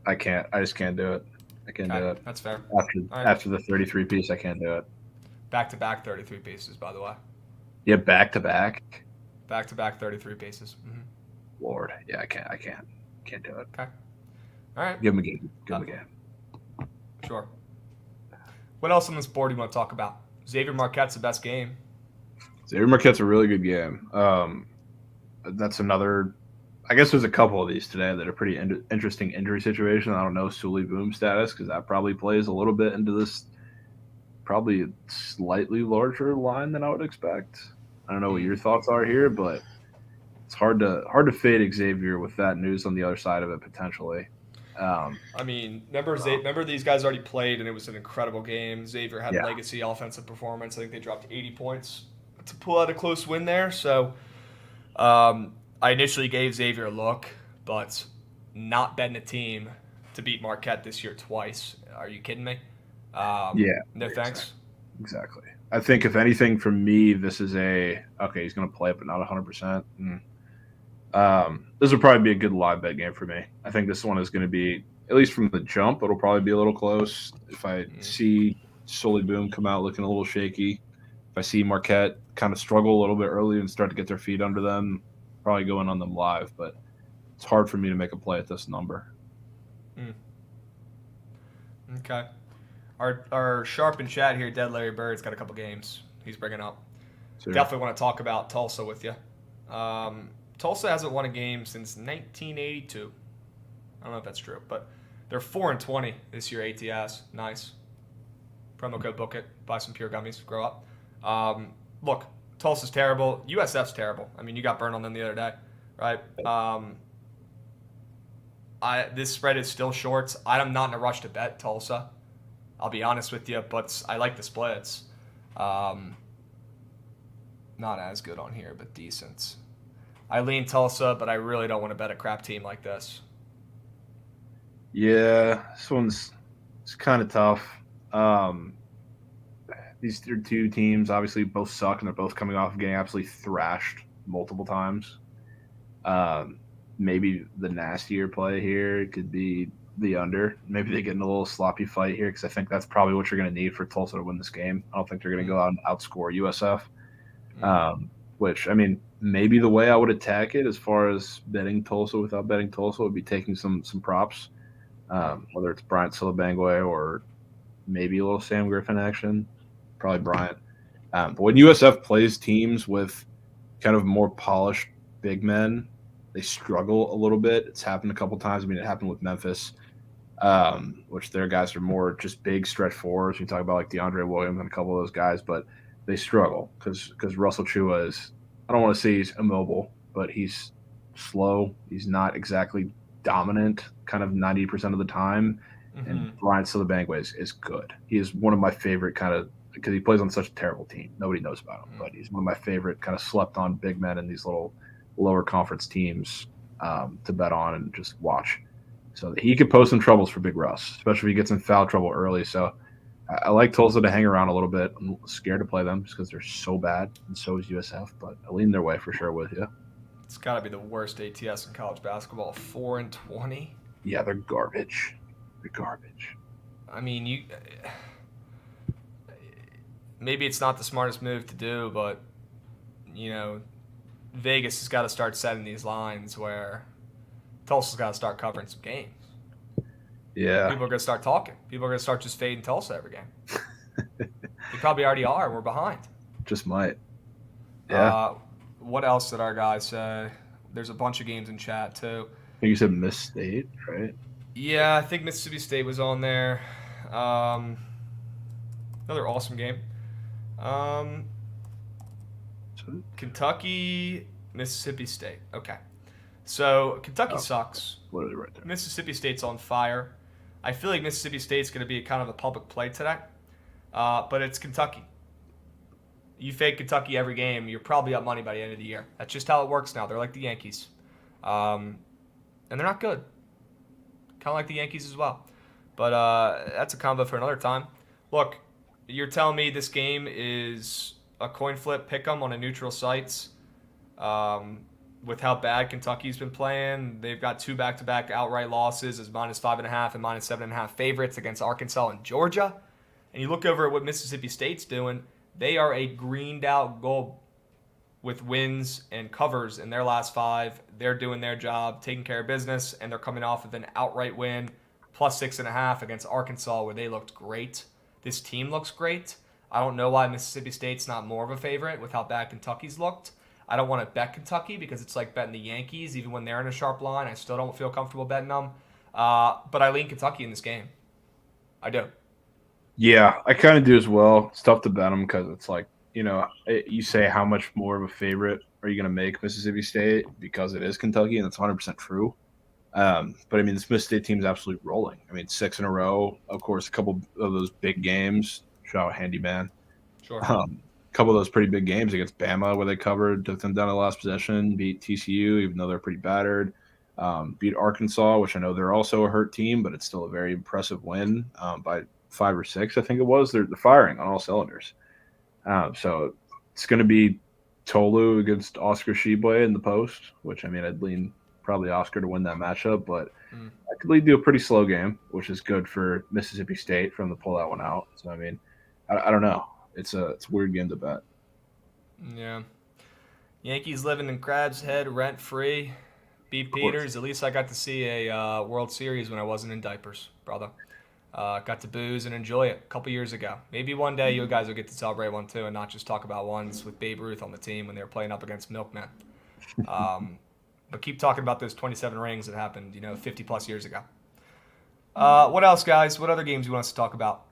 I just can't do it. I can't do it. That's fair. After the 33 piece, I can't do it. Back-to-back 33 pieces, by the way. Yeah, back-to-back. Back-to-back 33 pieces. Mm-hmm. Lord, yeah, I can't do it. Okay. All right. Give him a game. Give him a game. Sure. What else on this board do you want to talk about? Xavier Marquette's the best game. Xavier Marquette's a really good game. That's another. I guess there's a couple of these today that are pretty interesting injury situation. I don't know Sully Boom status because that probably plays a little bit into this. Probably slightly larger line than I would expect. I don't know what your thoughts are here, but it's hard to fade Xavier with that news on the other side of it potentially. I mean, remember these guys already played, and it was an incredible game. Xavier had Yeah. legacy offensive performance. I think they dropped 80 points to pull out a close win there. So I initially gave Xavier a look, but not betting a team to beat Marquette this year twice. Are you kidding me? Yeah. No thanks. Exactly. I think if anything from me, this is okay. He's going to play it, but not 100%. This would probably be a good live bet game for me. I think this one is going to be, at least from the jump, it'll probably be a little close. If I see Sully Boom come out looking a little shaky, if I see Marquette kind of struggle a little bit early and start to get their feet under them, probably going on them live. But it's hard for me to make a play at this number. Okay. Our sharp in chat here, Dead Larry Bird's got a couple games he's bringing up. Sure. Definitely want to talk about Tulsa with you. Tulsa hasn't won a game since 1982. I don't know if that's true, but they're 4-20 this year ATS. Nice. Promo code book it. Buy some pure gummies. Grow up. Look, Tulsa's terrible. USF's terrible. I mean, you got burned on them the other day, right? This spread is still shorts. I'm not in a rush to bet Tulsa. I'll be honest with you, but I like the splits. Not as good on here, but decent. I lean Tulsa, but I really don't want to bet a crap team like this. Yeah, it's kind of tough. These are two teams obviously both suck, and they're both coming off of getting absolutely thrashed multiple times. Maybe the nastier play here could be the under. Maybe they get in a little sloppy fight here because I think that's probably what you're going to need for Tulsa to win this game. I don't think they're going to go out and outscore USF. Which, I mean, maybe the way I would attack it as far as betting Tulsa without betting Tulsa would be taking some props, whether it's Bryant Silabangwe or maybe a little Sam Griffin action, probably Bryant. But when USF plays teams with kind of more polished big men, they struggle a little bit. It's happened a couple times. I mean, it happened with Memphis, which their guys are more just big stretch forwards. You talk about like DeAndre Williams and a couple of those guys, but they struggle because Russell Chua is, I don't want to say he's immobile, but he's slow. He's not exactly dominant kind of 90% of the time. Mm-hmm. And Bryant Silabangwe is good. He is one of my favorite kind of, because he plays on such a terrible team. Nobody knows about him, but he's one of my favorite kind of slept on big men in these little lower conference teams to bet on and just watch. So he could pose some troubles for Big Russ, especially if he gets in foul trouble early. So I like Tulsa to hang around a little bit. I'm scared to play them just because they're so bad, and so is USF. But I lean their way for sure with you. It's got to be the worst ATS in college basketball. 4-20. Yeah, they're garbage. They're garbage. I mean, maybe it's not the smartest move to do, but Vegas has got to start setting these lines where Tulsa's got to start covering some games. Yeah. People are going to start talking. People are going to start just fading Tulsa every game. They probably already are. We're behind. Just might. Yeah. What else did our guys say? There's a bunch of games in chat, too. I think you said Miss State, right? Yeah, I think Mississippi State was on there. Another awesome game. Kentucky, Mississippi State. Okay. So Kentucky sucks. Literally right there. Mississippi State's on fire. I feel like Mississippi State's going to be kind of a public play today. But it's Kentucky. You fake Kentucky every game, you're probably up money by the end of the year. That's just how it works now. They're like the Yankees. And they're not good. Kind of like the Yankees as well. But that's a combo for another time. Look, you're telling me this game is a coin flip pick'em on a neutral sites with how bad Kentucky's been playing. They've got 2 back-to-back outright losses as -5.5 and -7.5 favorites against Arkansas and Georgia. And you look over at what Mississippi State's doing, they are a greened-out goal with wins and covers in their last 5. They're doing their job, taking care of business, and they're coming off of an outright win, plus 6.5 against Arkansas, where they looked great. This team looks great. I don't know why Mississippi State's not more of a favorite with how bad Kentucky's looked. I don't want to bet Kentucky because it's like betting the Yankees. Even when they're in a sharp line, I still don't feel comfortable betting them. But I lean Kentucky in this game. I do. Yeah, I kind of do as well. It's tough to bet them because it's like, you say how much more of a favorite are you going to make Mississippi State because it is Kentucky, and that's 100% true. But I mean, this Mississippi State team is absolutely rolling. I mean, 6 in a row. Of course, a couple of those big games. Shout out Handyman. Sure. A couple of those pretty big games against Bama where they covered, took them down to the last possession, beat TCU, even though they're pretty battered. Beat Arkansas, which I know they're also a hurt team, but it's still a very impressive win by 5 or 6, I think it was. They're firing on all cylinders. So it's going to be Tolu against Oscar Tshiebwe in the post, which, I mean, I'd lean probably Oscar to win that matchup, but I could lead to a pretty slow game, which is good for Mississippi State for them to pull that one out. So, I mean, I don't know. It's a weird game to bet. Yeah. Yankees living in Krabs' head rent-free. Beat Peters. At least I got to see a World Series when I wasn't in diapers, brother. Got to booze and enjoy it a couple years ago. Maybe one day you guys will get to celebrate one too and not just talk about ones with Babe Ruth on the team when they were playing up against Milkmen. But keep talking about those 27 rings that happened, 50-plus years ago. What else, guys? What other games do you want us to talk about?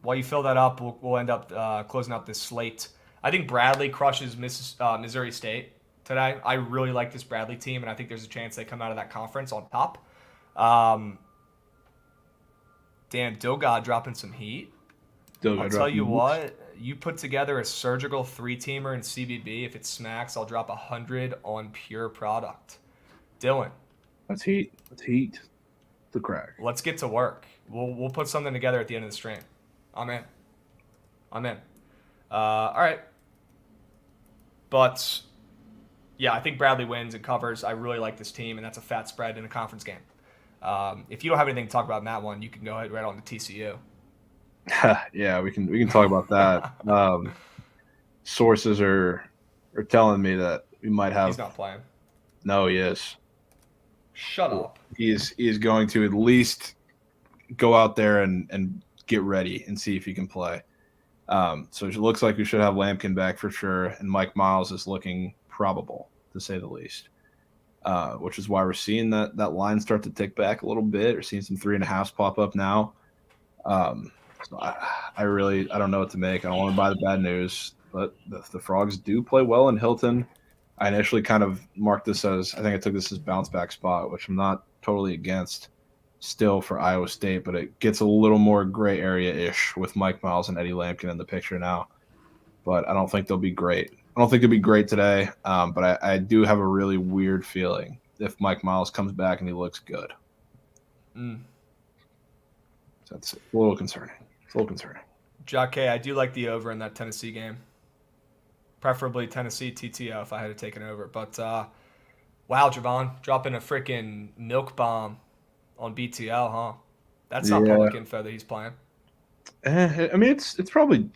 While you fill that up, we'll end up closing out this slate. I think Bradley crushes Missouri State today. I really like this Bradley team, and I think there's a chance they come out of that conference on top. Damn, Dogod dropping some heat. I'll tell you what, you put together a surgical 3-teamer in CBB. If it smacks, I'll drop 100 on pure product. Dylan. That's heat. That's heat. The crack. Let's get to work. We'll put something together at the end of the stream. I'm in. All right. But, yeah, I think Bradley wins and covers. I really like this team, and that's a fat spread in a conference game. If you don't have anything to talk about in that one, you can go ahead right on to TCU. Yeah, we can talk about that. Sources are telling me that we might have. He's not playing. No, he is. Shut up. He is going to at least go out there and get ready and see if he can play. So it looks like we should have Lampkin back for sure, and Mike Miles is looking probable, to say the least. Which is why we're seeing that line start to tick back a little bit. We're seeing some 3.5s pop up now. So I don't know what to make. I don't want to buy the bad news, but the Frogs do play well in Hilton. I initially kind of marked this as, I think I took this as bounce back spot, which I'm not totally against still for Iowa State, but it gets a little more gray area-ish with Mike Miles and Eddie Lampkin in the picture now. But I don't think they'll be great. I don't think they'll be great today, but I do have a really weird feeling if Mike Miles comes back and he looks good. So that's a little concerning. It's a little concerning. Jock K, I do like the over in that Tennessee game. Preferably Tennessee TTO if I had to take an over. But, wow, Jovan, dropping a freaking milk bomb on BTL, huh? That's not public info that he's playing. I mean, it's probably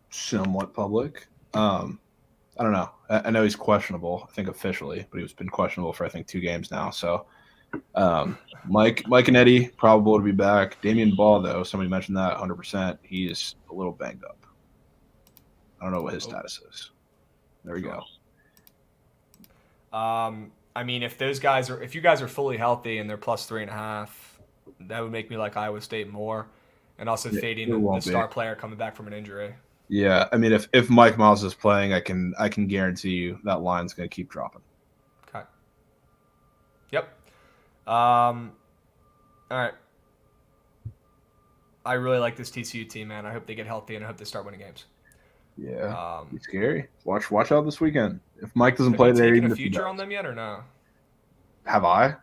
somewhat public. I don't know. I know he's questionable, I think officially, but he's been questionable for, I think, 2 games now. So Mike and Eddie probable to be back. Damian Ball, though, somebody mentioned that 100%. He is a little banged up. I don't know what his status is. There we go. I mean, if you guys are fully healthy and they're plus 3.5, that would make me like Iowa State more, and also fading the star player coming back from an injury. Yeah, I mean, if Mike Miles is playing, I can guarantee you that line's going to keep dropping. Okay. Yep. All right. I really like this TCU team, man. I hope they get healthy, and I hope they start winning games. Yeah, it's scary. Watch out this weekend. If Mike doesn't play there, even a future on them yet or no? Have I?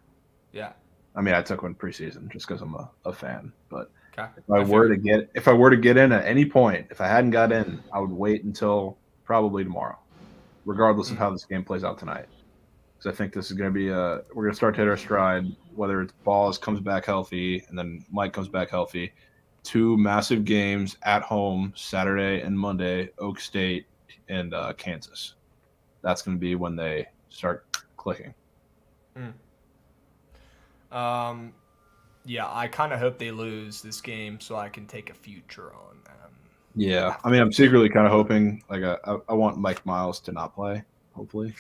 Yeah. I mean, I took one preseason just because I'm a fan. But okay. if I were to get in at any point, if I hadn't got in, I would wait until probably tomorrow, regardless of how this game plays out tonight. Because I think this is going to be we're going to start to hit our stride. Whether it's Balls comes back healthy and then Mike comes back healthy. 2 massive games at home, Saturday and Monday, Oak State and Kansas. that's going to be when they start clicking. Yeah, I kind of hope they lose this game so I can take a future on them. Yeah, I mean, I'm secretly kind of hoping like I want Mike Miles to not play. Hopefully,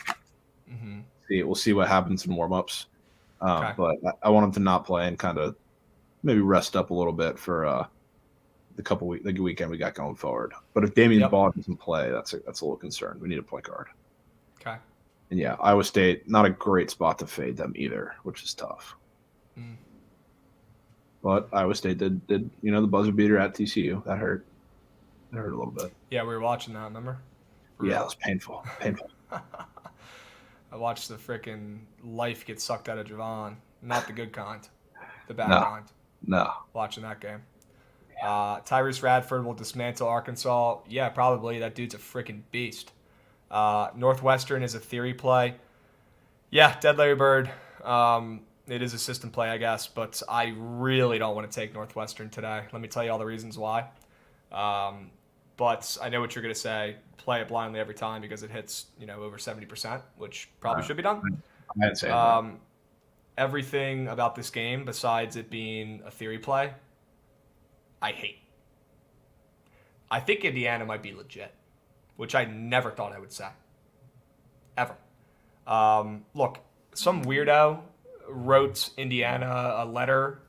we'll see what happens in warmups. Okay. But I want him to not play and kind of maybe rest up a little bit for the weekend we got going forward. But if Damian Ball doesn't play, that's a little concern. We need a point guard. Okay. And yeah, Iowa State, not a great spot to fade them either, which is tough. But Iowa State did the buzzer beater at TCU. That hurt. That hurt a little bit. Yeah, we were watching that, remember? Yeah, it was painful. Painful. I watched the freaking life get sucked out of Jovan. Not the good kind. The bad kind. No. Watching that game. Tyrese Radford will dismantle Arkansas. Yeah, probably. That dude's a freaking beast. Northwestern is a theory play. Yeah, dead Larry Bird. It is a system play, I guess, but I really don't want to take Northwestern today. Let me tell you all the reasons why. But I know what you're going to say. Play it blindly every time because it hits, over 70%, which probably should be done. I'd say that. Everything about this game, besides it being a theory play, I hate. I think Indiana might be legit, which I never thought I would say. Ever. Look, some weirdo wrote Indiana a letter,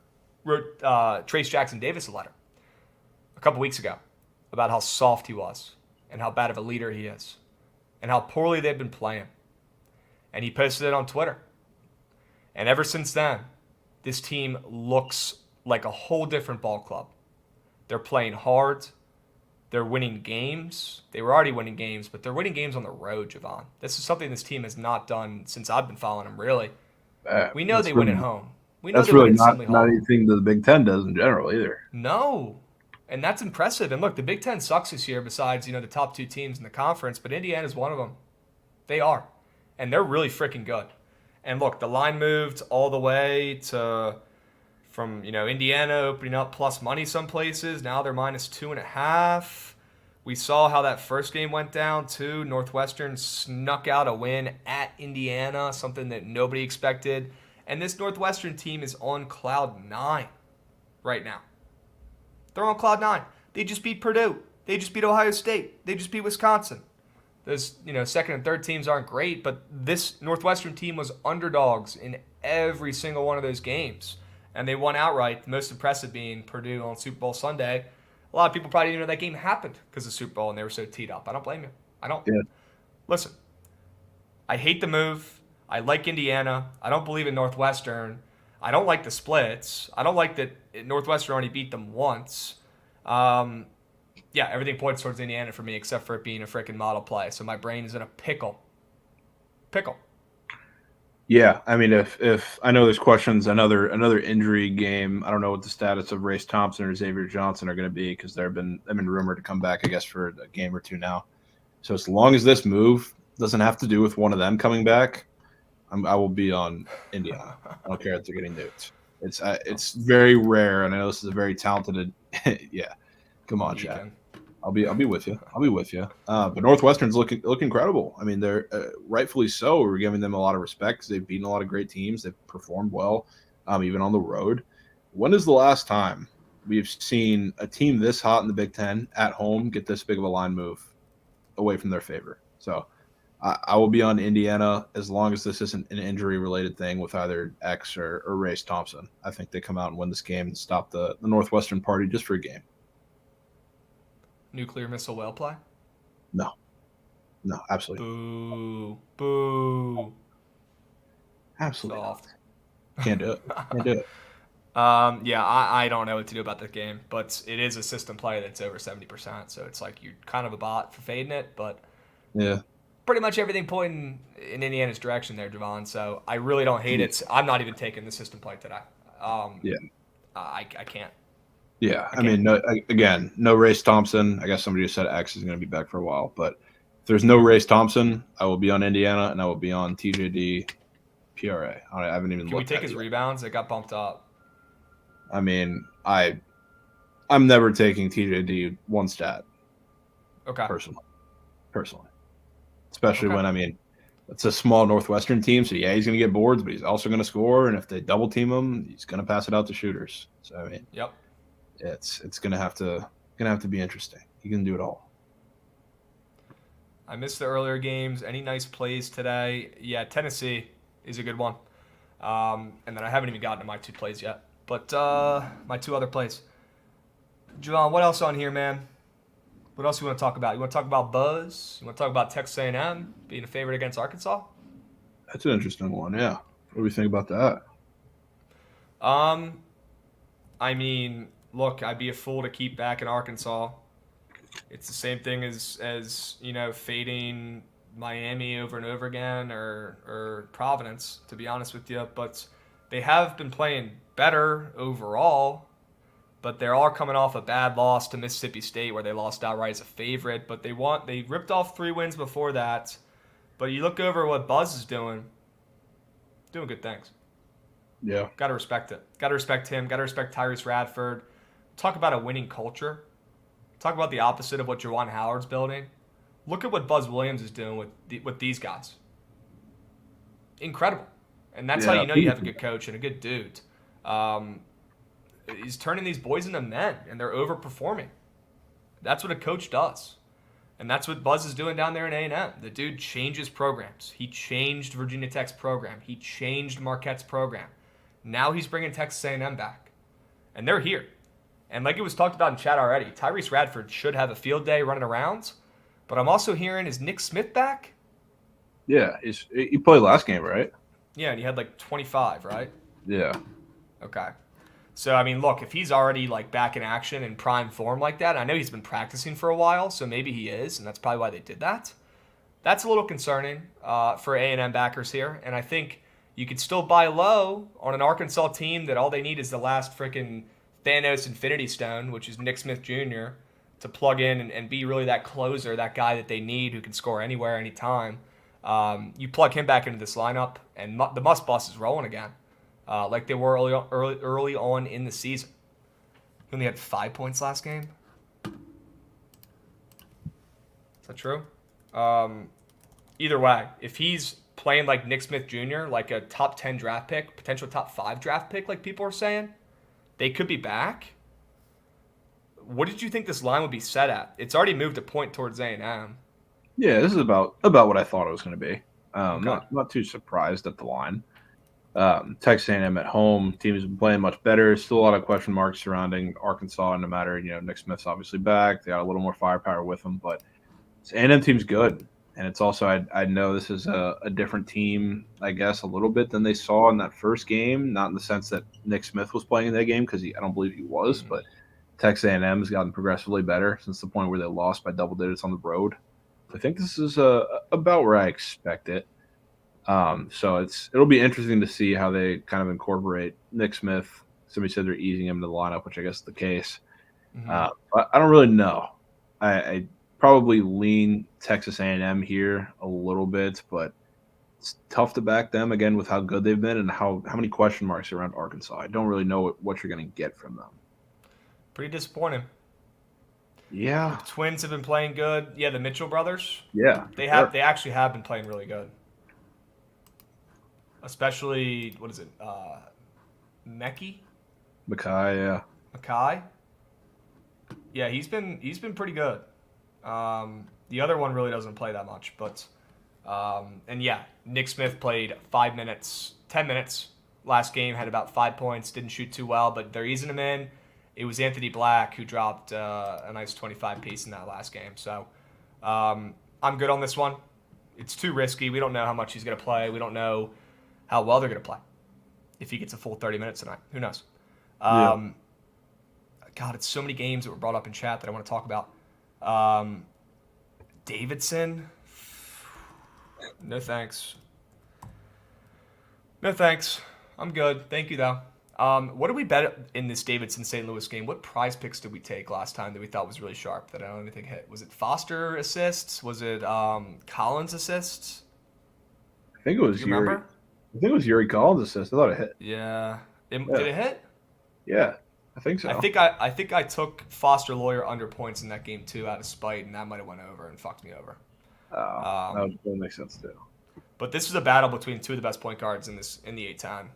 wrote Trace Jackson Davis a letter a couple weeks ago about how soft he was and how bad of a leader he is and how poorly they've been playing. And he posted it on Twitter. And ever since then, this team looks like a whole different ball club. They're playing hard. They're winning games. They were already winning games, but they're winning games on the road, Jovan. This is something this team has not done since I've been following them, really. We know they win at home. We know that's they really win at not anything that the Big Ten does in general either. No. And that's impressive. And look, the Big Ten sucks this year besides, the top two teams in the conference, but Indiana's one of them. They are. And they're really freaking good. And look, the line moved all the way from Indiana opening up plus money some places. Now they're -2.5. We saw how that first game went down too. Northwestern snuck out a win at Indiana, something that nobody expected. And this Northwestern team is on cloud 9 right now. They're on cloud 9. They just beat Purdue. They just beat Ohio State. They just beat Wisconsin. Those, second and third teams aren't great, but this Northwestern team was underdogs in every single one of those games. And they won outright, the most impressive being Purdue on Super Bowl Sunday. A lot of people probably didn't know that game happened because of Super Bowl and they were so teed up. I don't blame you. I don't. Yeah. Listen, I hate the move. I like Indiana. I don't believe in Northwestern. I don't like the splits. I don't like that Northwestern already beat them once. Yeah, everything points towards Indiana for me except for it being a freaking model play. So my brain is in a pickle. Yeah, I mean, if I know there's questions, another injury game. I don't know what the status of Race Thompson or Xavier Johnson are going to be because they've been rumored to come back, I guess, for a game or two now. So as long as this move doesn't have to do with one of them coming back, I will be on Indiana. I don't care if they're getting nuked. It's very rare, and I know this is a very talented. Yeah, come on, Chad. I'll be with you. But Northwestern's looking incredible. I mean, they're rightfully so. We're giving them a lot of respect because they've beaten a lot of great teams. They've performed well, even on the road. When is the last time we've seen a team this hot in the Big Ten at home get this big of a line move away from their favor? So I will be on Indiana as long as this isn't an injury-related thing with either X or Race Thompson. I think they come out and win this game and stop the Northwestern party just for a game. Nuclear missile whale play? No, absolutely. Boo. Absolutely. Soft. Can't do it. Yeah, I don't know what to do about that game, but it is a system play that's over 70%, so it's like you're kind of a bot for fading it, but yeah, pretty much everything pointing in Indiana's direction there, Jovan, so I really don't hate it. I'm not even taking the system play today. Yeah. I can't. Yeah, I mean, no Race Thompson. I guess somebody just said X is going to be back for a while, but if there's no Race Thompson, I will be on Indiana and I will be on TJD PRA. I haven't even looked at it. Can we take his rebounds? It got bumped up. I mean, I'm never taking TJD one stat. Okay. Personally. especially Okay. when, I mean, it's a small Northwestern team. So, yeah, he's going to get boards, but he's also going to score. And if they double team him, he's going to pass it out to shooters. So, I mean, Yep. it's going to have to be interesting. He can do it all. I missed the earlier games. Any nice plays today? Yeah, Tennessee is a good one. And then I haven't even gotten to my 2 plays yet. But my 2 other plays. John, what else on here, man? What else you want to talk about? You want to talk about Buzz? You want to talk about Texas A&M being a favorite against Arkansas? That's an interesting one. Yeah. What do we think about that? Um, I mean, look, I'd be a fool to keep back in Arkansas. It's the same thing as fading Miami over and over again, or Providence, to be honest with you. But they have been playing better overall. But they are coming off a bad loss to Mississippi State, where they lost outright as a favorite. But they ripped off 3 wins before that. But you look over what Buzz is doing good things. Yeah. Got to respect it. Got to respect him. Got to respect Tyrese Radford. Talk about a winning culture. Talk about the opposite of what Juwan Howard's building. Look at what Buzz Williams is doing with these guys. Incredible. And that's how Yeah. you know you have a good coach and a good dude. He's turning these boys into men, and they're overperforming. That's what a coach does. And that's what Buzz is doing down there in A&M. The dude changes programs. He changed Virginia Tech's program. He changed Marquette's program. Now he's bringing Texas A&M back. And they're here. And like it was talked about in chat already, Tyrese Radford should have a field day running around. But I'm also hearing, is Nick Smith back? Yeah. He played last game, right? Yeah, and he had like 25, right? Yeah. Okay. So, I mean, look, if he's already like back in action in prime form like that, I know he's been practicing for a while, so maybe he is, and that's probably why they did that. That's a little concerning for A&M backers here, and I think you could still buy low on an Arkansas team that all they need is the last freaking Thanos Infinity Stone, which is Nick Smith Jr., to plug in and be really that closer, that guy that they need who can score anywhere, anytime. You plug him back into this lineup, and the Must Bus is rolling again. Like they were early on in the season. He only had 5 points last game. Is that true? Either way, if he's playing like Nick Smith Jr., like a top 10 draft pick, potential top 5 draft pick, like people are saying, they could be back. What did you think this line would be set at? It's already moved a point towards A&M. Yeah, this is about what I thought it was going to be. Okay. Not too surprised at the line. Texas A&M at home, team has been playing much better. Still a lot of question marks surrounding Arkansas, and no matter, Nick Smith's obviously back. They got a little more firepower with him, but this A&M team's good. And it's also, I know this is a different team, I guess, a little bit than they saw in that first game. Not in the sense that Nick Smith was playing in that game, because I don't believe he was, but Texas A&M has gotten progressively better since the point where they lost by double digits on the road. I think this is about where I expect it. So it'll be interesting to see how they kind of incorporate Nick Smith. Somebody said they're easing him into the lineup, which I guess is the case. Mm-hmm. But I don't really know. I probably lean Texas A&M here a little bit, but it's tough to back them again with how good they've been and how many question marks around Arkansas. I don't really know what you're going to get from them. Pretty disappointing. Yeah. The Twins have been playing good. Yeah, the Mitchell brothers. Yeah. They actually have been playing really good. Especially, what is it? Mackay? yeah. Mackay? Yeah, he's been pretty good. The other one really doesn't play that much, but and yeah, Nick Smith played 10 minutes last game, had about 5 points, didn't shoot too well, but they're easing him in. It was Anthony Black who dropped a nice 25 piece in that last game. So I'm good on this one. It's too risky. We don't know how much he's going to play. We don't know how well they're going to play. If he gets a full 30 minutes tonight, who knows? God, it's so many games that were brought up in chat that I want to talk about. Davidson, no thanks. No thanks. I'm good. Thank you, though. What did we bet in this Davidson St. Louis game? What prize picks did we take last time that we thought was really sharp that I don't even think hit? Was it Foster assists? Was it Collins assists? I think it was Yuri. I think it was Yuri Collins' assist. I thought it hit. Yeah. Did it hit? Yeah, I think so. I think I took Foster Lawyer under points in that game too out of spite, and that might have went over and fucked me over. That makes sense too. But this is a battle between two of the best point guards in the A10,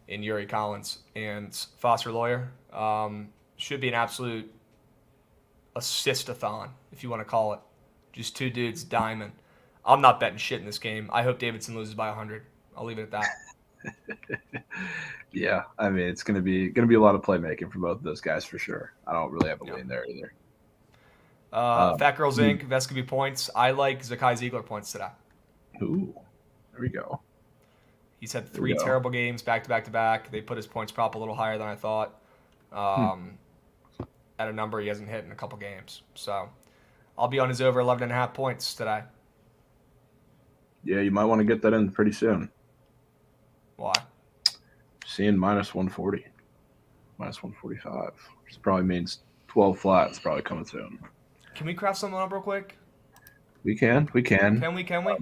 in Yuri Collins and Foster Lawyer. Should be an absolute assist-a-thon, if you want to call it. Just two dudes diamond. I'm not betting shit in this game. I hope Davidson loses by 100. I'll leave it at that. Yeah, I mean it's gonna be a lot of playmaking for both of those guys for sure. I don't really have a lean there either. Fat Girls Inc. Vescovy points. I like Zakai Ziegler points today. Ooh, there we go. He's had 3 terrible games back to back to back. They put his points prop a little higher than I thought. At a number he hasn't hit in a couple games. So I'll be on his over 11.5 points today. Yeah, you might want to get that in pretty soon. Why? Seeing minus 140, minus 145, which probably means 12 flats probably coming soon. Can we craft something up real quick? We can. Can we?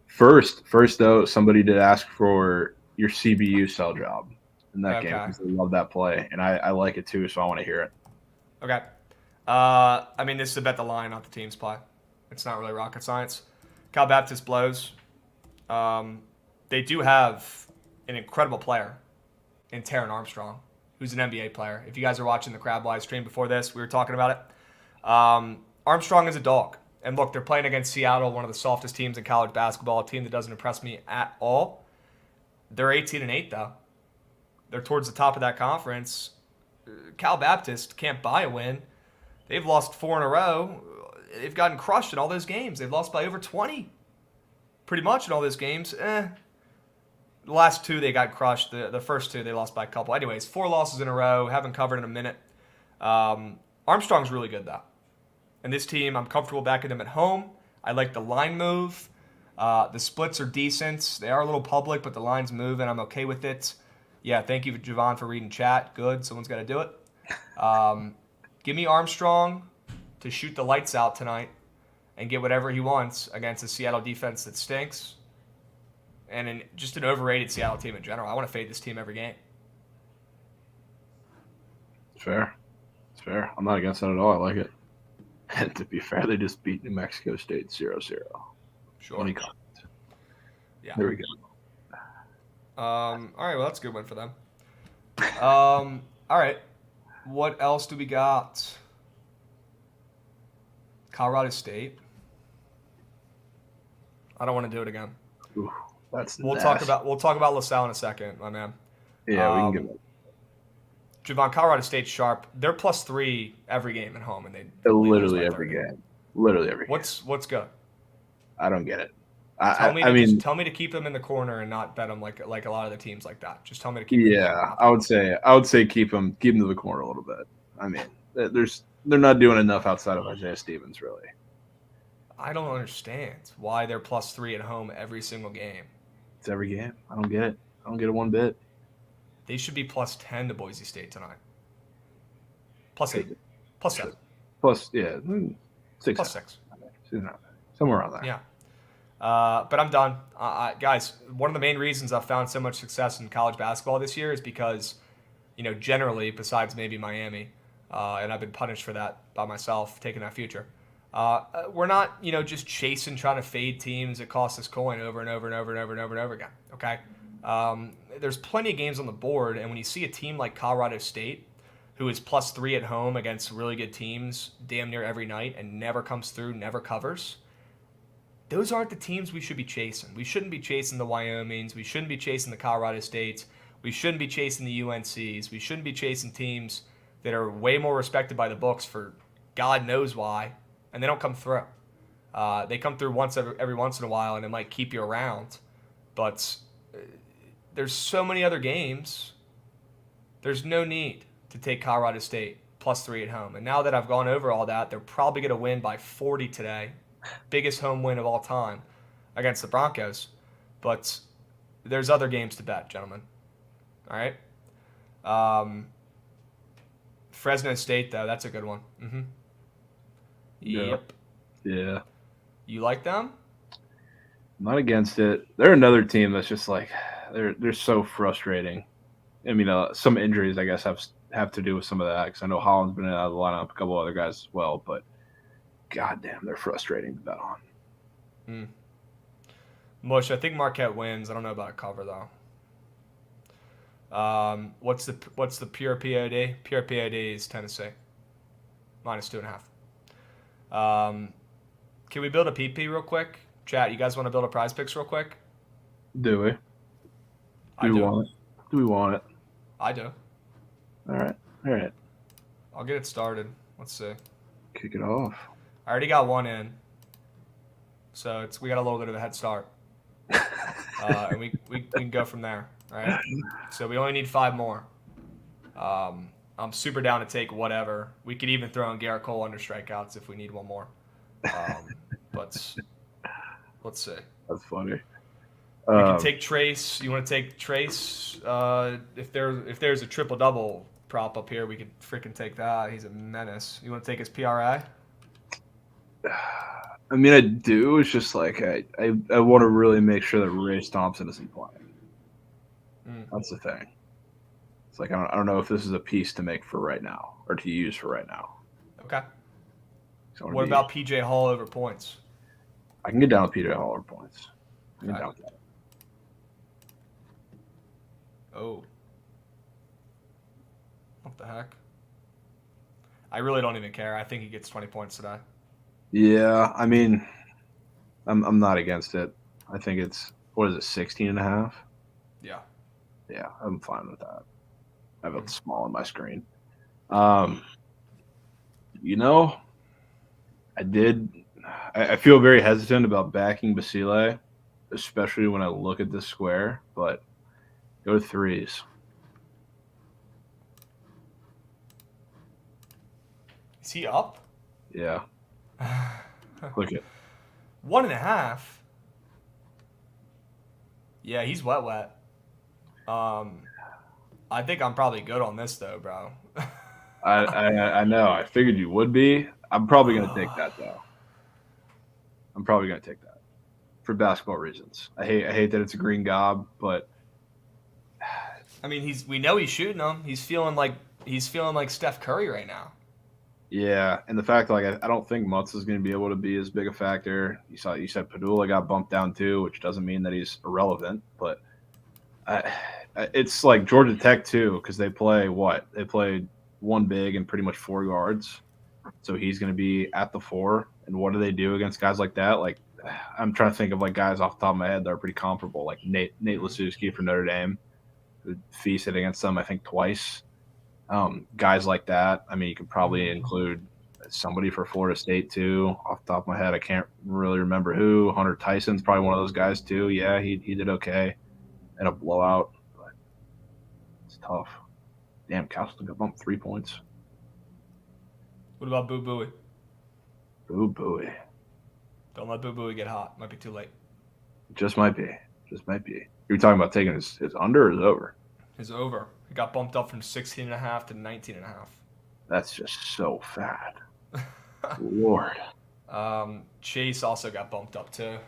First though, somebody did ask for your CBU sell job in that game because they love that play, and I like it too, so I want to hear it. Okay. I mean, this is about the line, not the team's play. It's not really rocket science. Cal Baptist blows. They do have an incredible player in Taron Armstrong, who's an NBA player. If you guys are watching the Crab live stream before this, we were talking about it. Armstrong is a dog. And look, they're playing against Seattle, one of the softest teams in college basketball, a team that doesn't impress me at all. They're 18-8, though. They're towards the top of that conference. Cal Baptist can't buy a win. They've lost 4 in a row. They've gotten crushed in all those games. They've lost by over 20. Pretty much in all those games. The last 2, they got crushed. The first 2, they lost by a couple. Anyways, 4 losses in a row. Haven't covered in a minute. Armstrong's really good, though. And this team, I'm comfortable backing them at home. I like the line move. The splits are decent. They are a little public, but the line's move, and I'm okay with it. Yeah, thank you, Jovan, for reading chat. Good. Someone's got to do it. Give me Armstrong to shoot the lights out tonight and get whatever he wants against a Seattle defense that stinks. And just an overrated Seattle team in general. I want to fade this team every game. It's fair. I'm not against that at all. I like it. And to be fair, they just beat New Mexico State 0-0. Sure. Yeah. There we go. All right, well, that's a good win for them. All right. What else do we got? Colorado State. I don't want to do it again. Ooh, we'll talk about LaSalle in a second, my man. Yeah, we can get it. Jovan, Colorado State's sharp. They're +3 every game at home, and they literally every game. Literally every game. What's good? I don't get it. Tell me to keep them in the corner and not bet them like a lot of the teams like that. Just tell me to keep. Yeah, I would say keep them to the corner a little bit. I mean, they're not doing enough outside of Isaiah Stevens, really. I don't understand why they're +3 at home every single game. It's every game. I don't get it. I don't get it one bit. They should be +10 to Boise State tonight. +8, +7, +6, +6, somewhere around there. Yeah. But I'm done. Guys, one of the main reasons I've found so much success in college basketball this year is because, generally, besides maybe Miami, and I've been punished for that by myself, taking that future, we're not, just chasing, trying to fade teams that cost us coin over and over and over and over and over and over again, okay? There's plenty of games on the board, and when you see a team like Colorado State, who is +3 at home against really good teams damn near every night and never comes through, never covers, those aren't the teams we should be chasing. We shouldn't be chasing the Wyomings. We shouldn't be chasing the Colorado States. We shouldn't be chasing the UNCs. We shouldn't be chasing teams that are way more respected by the books for God knows why, and they don't come through. They come through every once in a while, and it might keep you around, but there's so many other games. There's no need to take Colorado State +3 at home. And now that I've gone over all that, they're probably going to win by 40 today. Biggest home win of all time against the Broncos. But there's other games to bet, gentlemen. All right? Fresno State, though, that's a good one. Mm-hmm. Yep. Yeah. You like them? I'm not against it. They're another team that's just like they're so frustrating. I mean, some injuries I guess have to do with some of that because I know Holland's been out of the lineup, a couple other guys as well, but goddamn, they're frustrating to bet on. Mush, I think Marquette wins. I don't know about a cover though. What's the pure POD? Pure POD is Tennessee -2.5. Can we build a PP real quick? Chat, you guys want to build a prize picks real quick? Do we? I do. Want it? Do we want it? I do. All right. All right. I'll get it started. Let's see. Kick it off. I already got one in, so we got a little bit of a head start, and we can go from there. All right. So we only need 5 more. I'm super down to take whatever. We could even throw in Garrett Cole under strikeouts if we need one more. But let's see. That's funny. We can take Trace. You want to take Trace? If there's a triple double prop up here, we could freaking take that. He's a menace. You want to take his PRA? I mean, I do. It's just like I want to really make sure that Race Thompson isn't playing. That's the thing. It's like I don't know if this is a piece to make for right now or to use for right now. Okay. What about PJ Hall over points? I can get down with PJ Hall over points. I can get down with that. Oh. What the heck? I really don't even care. I think he gets 20 points today. Yeah, I mean, I'm not against it. I think it's, what is it, 16.5? Yeah. Yeah, I'm fine with that. I have it small on my screen. You know, I feel very hesitant about backing Basile, especially when I look at this square, but go to 3s. Is he up? Yeah. Click it. 1.5. Yeah, he's wet. I think I'm probably good on this though, bro. I know. I figured you would be. I'm probably gonna take that though. I'm probably gonna take that for basketball reasons. I hate that it's a green gob, but I mean, we know he's shooting them. He's feeling like Steph Curry right now. Yeah, and the fact I don't think Mutz is going to be able to be as big a factor. You said Padula got bumped down too, which doesn't mean that he's irrelevant, but it's like Georgia Tech too, because they play one big and pretty much 4 guards, so he's going to be at the 4. And what do they do against guys like that? Like, I'm trying to think of like guys off the top of my head that are pretty comparable, like Nate Lasewski for Notre Dame, who feasted against them I think twice. Guys like that. I mean, you could probably include somebody for Florida State too. Off the top of my head, I can't really remember who. Hunter Tyson's probably one of those guys too. Yeah, he did okay in a blowout, but it's tough. Damn, Castleton got bumped 3 points. What about Boo Buie? Boo Buie. Don't let Boo Buie get hot. Might be too late. Just might be. You're talking about taking his under or his over? His over. It got bumped up from 16.5 to 19.5. That's just so fat. Lord. Chase also got bumped up too.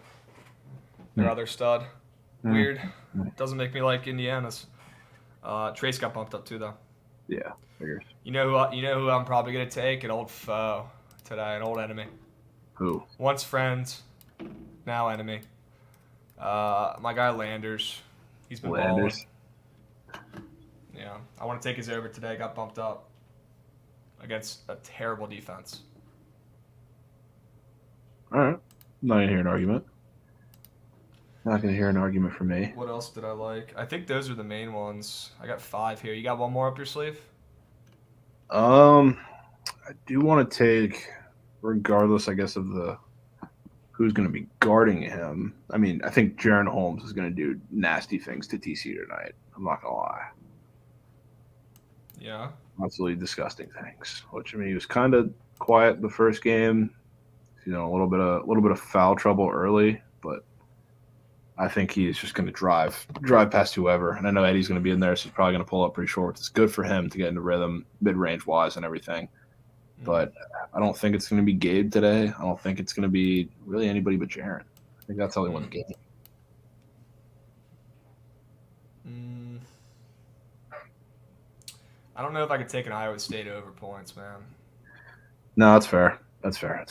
Their other stud. Weird. Doesn't make me like Indiana's. Trace got bumped up too though. Yeah, figures. You know who I'm probably gonna take? An old foe today, an old enemy. Who? Once friends, now enemy. My guy Landers. He's been balling. Yeah, I want to take his over today. Got bumped up against a terrible defense. All right. I'm not going to hear an argument. Not going to hear an argument from me. What else did I like? I think those are the main ones. I got 5 here. You got one more up your sleeve? I do want to take, regardless, I guess, of who's going to be guarding him. I mean, I think Jaron Holmes is going to do nasty things to TC tonight. I'm not going to lie. Yeah. Absolutely disgusting things. Which, I mean, he was kind of quiet the first game. You know, a little bit of foul trouble early, but I think he's just going to drive past whoever. And I know Eddie's going to be in there, so he's probably going to pull up pretty short. It's good for him to get into rhythm, mid-range wise and everything. But I don't think it's going to be Gabe today. I don't think it's going to be really anybody but Jaron. I think that's how they won the game. I don't know if I could take an Iowa State over points, man. No, that's fair. That's fair. I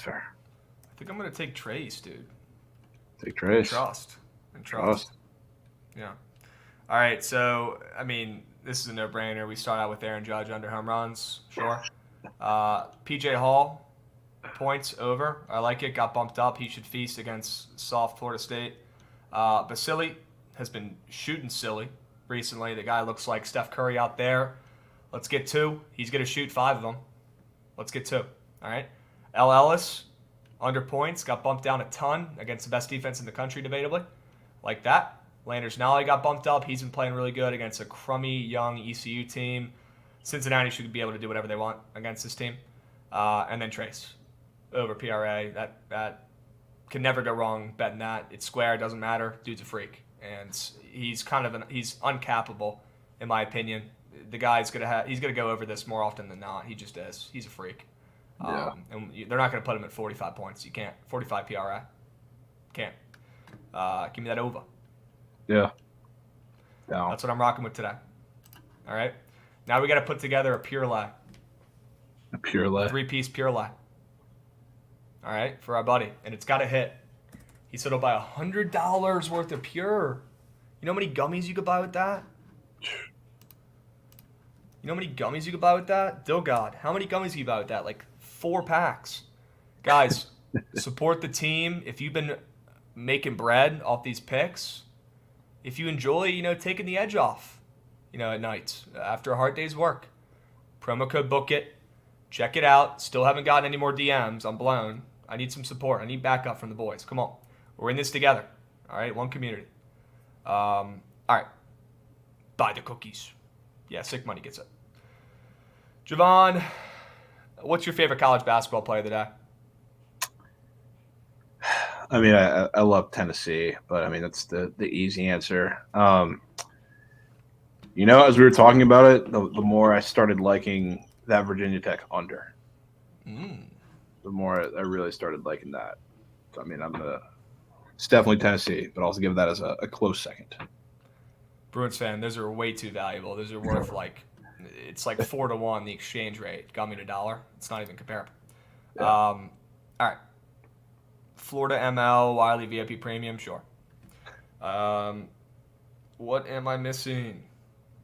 think I'm going to take Trace, dude. Take And Trace. trust. Yeah. All right, so, I mean, this is a no-brainer. We start out with Aaron Judge under home runs, sure. P.J. Hall, points over. I like it. Got bumped up. He should feast against soft Florida State. Basili has been shooting silly recently. The guy looks like Steph Curry out there. Let's get 2. He's going to shoot 5 of them. Let's get 2. All right. L. Ellis, under points. Got bumped down a ton against the best defense in the country, debatably. Like that. Landers Nolly got bumped up. He's been playing really good against a crummy, young ECU team. Cincinnati should be able to do whatever they want against this team. And then Trace over PRA. That can never go wrong betting that. It's square. Doesn't matter. Dude's a freak. And he's he's uncappable, in my opinion. The guy's he's gonna go over this more often than not. He just is. He's a freak. Yeah. And they're not gonna put him at 45 points. You can't. 45 PRA. Can't. Give me that over. Yeah. That's what I'm rocking with today. All right. Now we got to put together a pure lay. A pure lay. 3-piece pure lay. All right, for our buddy, and it's got to hit. He said he'll buy $100 worth of pure. You know how many gummies you could buy with that? Dill God, how many gummies can you buy with that? Like 4 packs. Guys, support the team. If you've been making bread off these picks, if you enjoy, taking the edge off, at night after a hard day's work, promo code BOOKIT. Check it out. Still haven't gotten any more DMs. I'm blown. I need some support. I need backup from the boys. Come on. We're in this together. All right? One community. All right. Buy the cookies. Yeah, Sick Money gets it. Jovan, what's your favorite college basketball player of the day? I mean, I love Tennessee, but I mean, that's the easy answer. As we were talking about it, the more I started liking that Virginia Tech under, the more I really started liking that. So, I mean, it's definitely Tennessee, but I'll also give that as a close second. Bruins fan, those are way too valuable. Those are worth it's like 4-to-1 the exchange rate. Got me $1. It's not even comparable. Yeah. All right. Florida ML, Wiley VIP Premium, sure. What am I missing?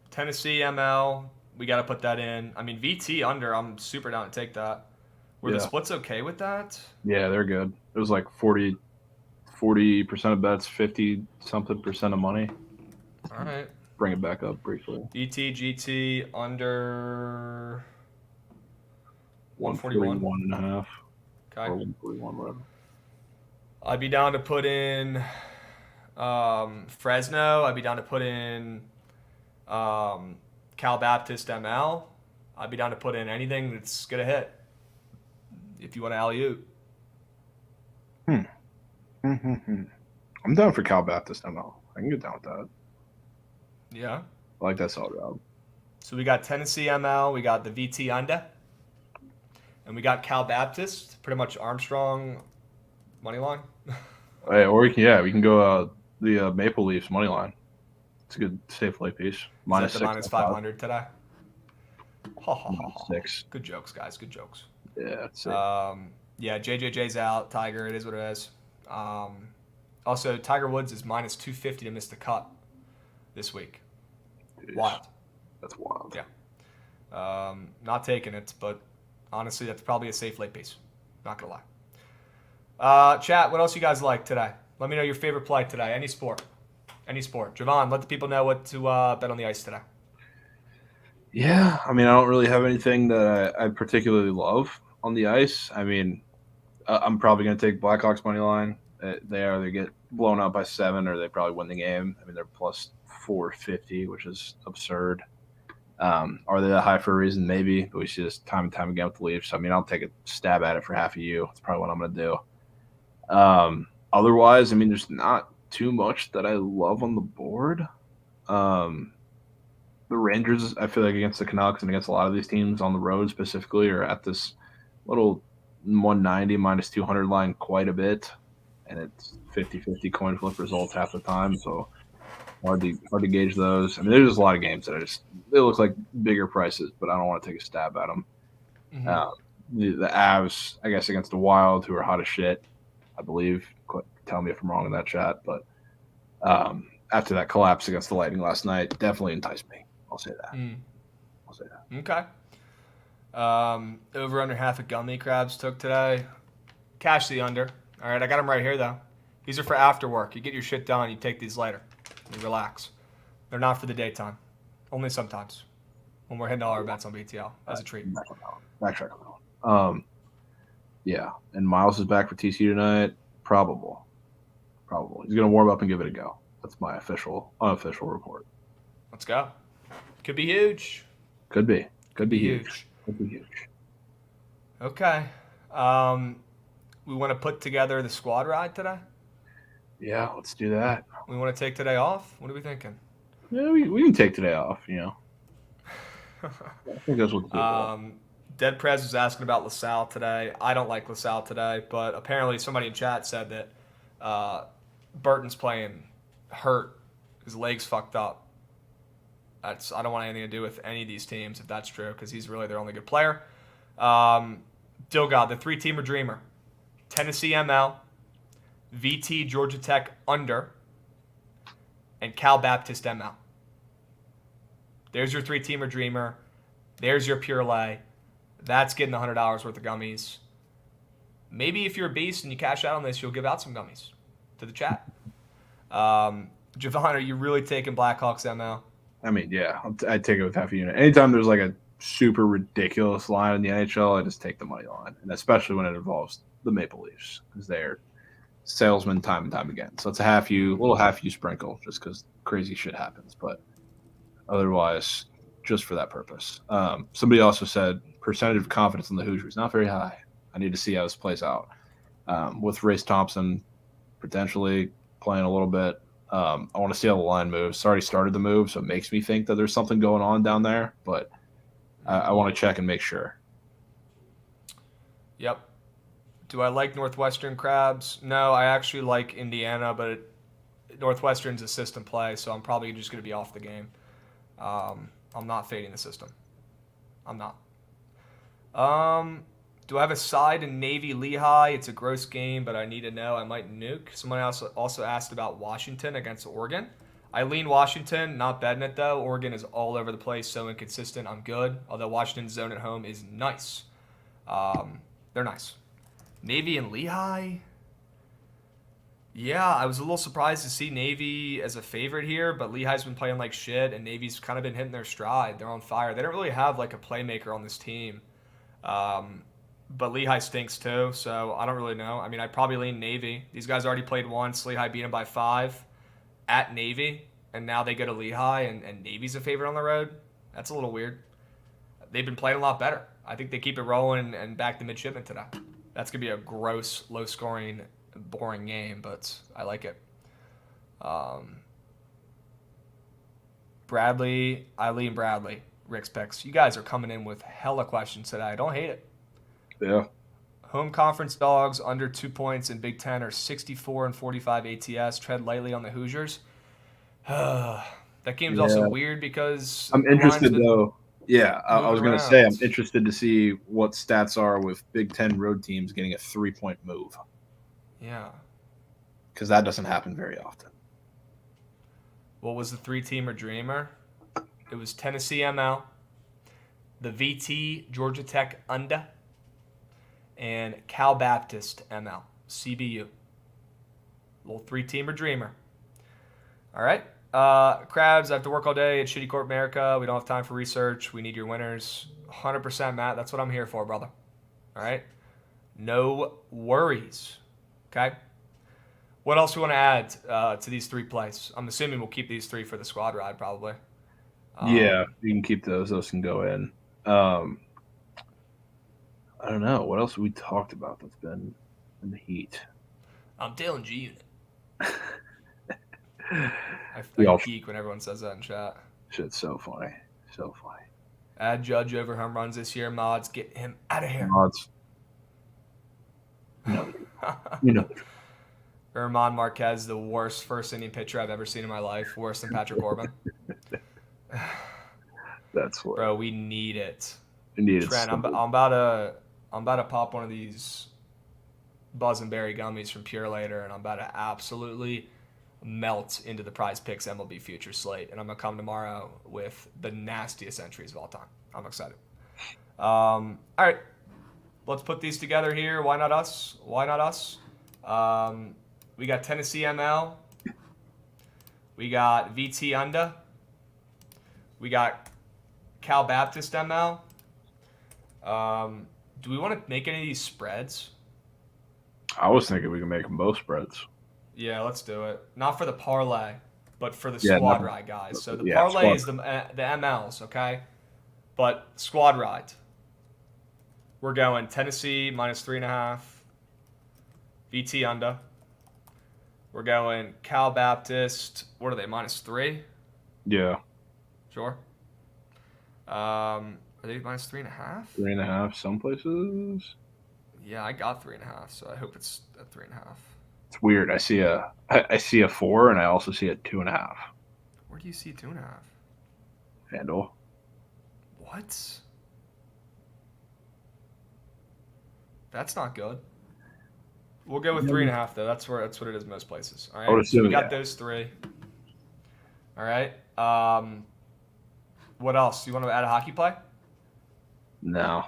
Tennessee ML, we got to put that in. I mean, VT under, I'm super down to take that. Were the splits okay with that? Yeah, they're good. It was like 40% of bets, 50-something% of money. All right. Bring it back up briefly. DT, GT, under 141 and a half. Okay. Or 141, whatever. I'd be down to put in Fresno. I'd be down to put in Cal Baptist ML. I'd be down to put in anything that's going to hit if you want to alley-oop. I'm down for Cal Baptist ML. I can get down with that. Yeah. I like that solid job. So we got Tennessee ML. We got the VT under. And we got Cal Baptist. Pretty much Armstrong money line. Hey, or we can go the Maple Leafs money line. It's a good safe lay piece. Minus 500 today. -6. Good jokes, guys. Good jokes. Yeah. It's yeah. JJJ's out. Tiger. It is what it is. Also, Tiger Woods is minus 250 to miss the cut this week. Jeez. Wild. That's wild. Yeah. Not taking it, but honestly, that's probably a safe late piece. Not gonna lie. Chat, what else you guys like today? Let me know your favorite play today. Any sport. Jovan, let the people know what to bet on the ice today. Yeah, I mean, I don't really have anything that I particularly love on the ice. I mean, I'm probably going to take Blackhawks money line. They either get blown out by 7 or they probably win the game. I mean, they're plus 450, which is absurd. Are they that high for a reason? Maybe, but we see this time and time again with the Leafs. I mean, I'll take a stab at it for half of you. That's probably what I'm going to do. Otherwise, I mean, there's not too much that I love on the board. The Rangers, I feel like against the Canucks and against a lot of these teams on the road specifically, are at this little 190 minus 200 line quite a bit, and it's 50-50 coin flip results half the time. So hard to gauge those. I mean, there's just a lot of games that they look like bigger prices, but I don't want to take a stab at them. The Avs, I guess, against the Wild, who are hot as shit, I believe, tell me if I'm wrong in that chat. But after that collapse against the Lightning last night, definitely enticed me. I'll say that. I'll say that. Okay. Over under half a gummy Krabs took today. Cash the under. All right, I got them right here though. These are for after work. You get your shit done. You take these later. You relax. They're not for the daytime. Only sometimes when we're hitting all our bets on BTL as a treat. Backtrack on that one. Yeah, and Miles is back for TC tonight. Probable. He's gonna warm up and give it a go. That's my unofficial report. Let's go. Could be huge. Could be huge. Could be huge. Okay. We want to put together the squad ride today. Yeah, let's do that. We want to take today off. What are we thinking? Yeah, we can take today off. I think that's what. Dead Prez was asking about LaSalle today. I don't like LaSalle today, but apparently somebody in chat said that Burton's playing hurt. His leg's fucked up. I don't want anything to do with any of these teams if that's true, because he's really their only good player. Dilgod, the 3-teamer dreamer. Tennessee ML, VT Georgia Tech under, and Cal Baptist ML. There's your 3-teamer dreamer. There's your pure lay. That's getting $100 worth of gummies. Maybe if you're a beast and you cash out on this, you'll give out some gummies to the chat. Jovan, are you really taking Blackhawks ML? I mean, yeah, I'd take it with half a unit. Anytime there's like a super ridiculous line in the NHL, I just take the money line, and especially when it involves the Maple Leafs, because they're salesmen time and time again. So it's a little half U sprinkle just because crazy shit happens, but otherwise, just for that purpose. Somebody also said percentage of confidence in the Hoosiers not very high. I need to see how this plays out. With Race Thompson potentially playing a little bit, I want to see how the line moves. It's already started to move, so it makes me think that there's something going on down there, but I want to check and make sure. Yep. Do I like Northwestern Krabs? No, I actually like Indiana, but Northwestern's a system play, so I'm probably just going to be off the game. I'm not fading the system. I'm not. Do I have a side in Navy Lehigh? It's a gross game, but I need to know. I might nuke. Someone else also asked about Washington against Oregon. I lean Washington, not betting it though. Oregon is all over the place, so inconsistent. I'm good. Although Washington's zone at home is nice. They're nice. Navy and Lehigh? Yeah, I was a little surprised to see Navy as a favorite here, but Lehigh's been playing like shit, and Navy's kind of been hitting their stride. They're on fire. They don't really have like a playmaker on this team. But Lehigh stinks too, so I don't really know. I mean, I'd probably lean Navy. These guys already played once. Lehigh beat them by 5 at Navy, and now they go to Lehigh, and Navy's a favorite on the road. That's a little weird. They've been playing a lot better. I think they keep it rolling and back to midshipment today. That's going to be a gross, low-scoring, boring game, but I like it. Bradley, Eileen Bradley, Rick's picks. You guys are coming in with hella questions today. I don't hate it. Yeah. Home conference dogs under 2 points in Big Ten are 64 and 45 ATS. Tread lightly on the Hoosiers. That game's also weird because I'm interested though. Yeah, I was going to say I'm interested to see what stats are with Big Ten road teams getting a 3-point move. Yeah. Because that doesn't happen very often. What was the 3-teamer dreamer? It was Tennessee ML, the VT Georgia Tech under, and Cal Baptist ML, CBU. Little 3-teamer dreamer. All right. Krabs, I have to work all day at Shitty Corp America. We don't have time for research. We need your winners. 100% Matt. That's what I'm here for, brother. All right? No worries. Okay? What else do we want to add to these 3 plays? I'm assuming we'll keep these 3 for the squad ride, probably. Yeah, you can keep those. Those can go in. I don't know. What else have we talked about that's been in the heat? I'm Dale G unit. I geek when everyone says that in chat. Shit's so funny. So funny. Add Judge over home runs this year. Mods, get him out of here. Mods. No. You know. German Marquez, the worst first inning pitcher I've ever seen in my life. Worse than Patrick Corbin. That's what. Bro, we need it. We need it. Trent, I'm about to pop one of these Buzz and Berry gummies from Pure later, and I'm about to absolutely melt into the Prize Picks MLB Future slate, and I'm gonna come tomorrow with the nastiest entries of all time. I'm excited. All right, let's put these together here. Why not us? Why not us? We got Tennessee ML. We got VT Unda. We got Cal Baptist ML. Do we want to make any of these spreads? I was thinking we can make them both spreads. Yeah, let's do it. Not for the parlay, but for the Yeah, squad not- ride guys. So the yeah, parlay squad. is the MLs, okay? But squad ride. We're going Tennessee -3.5. VT Unda. We're going Cal Baptist. What are they? -3? Yeah, Sure. Are they -3.5? 3.5 some places. Yeah, I got 3.5, so I hope it's at 3.5. It's weird. I see a 4, and I also see a 2.5. Where do you see 2.5? FanDuel. What? That's not good. We'll go with 3.5 though. That's what it is most places. All I would right. So assume, we got yeah. those three. All right. What else? You want to add a hockey play? No,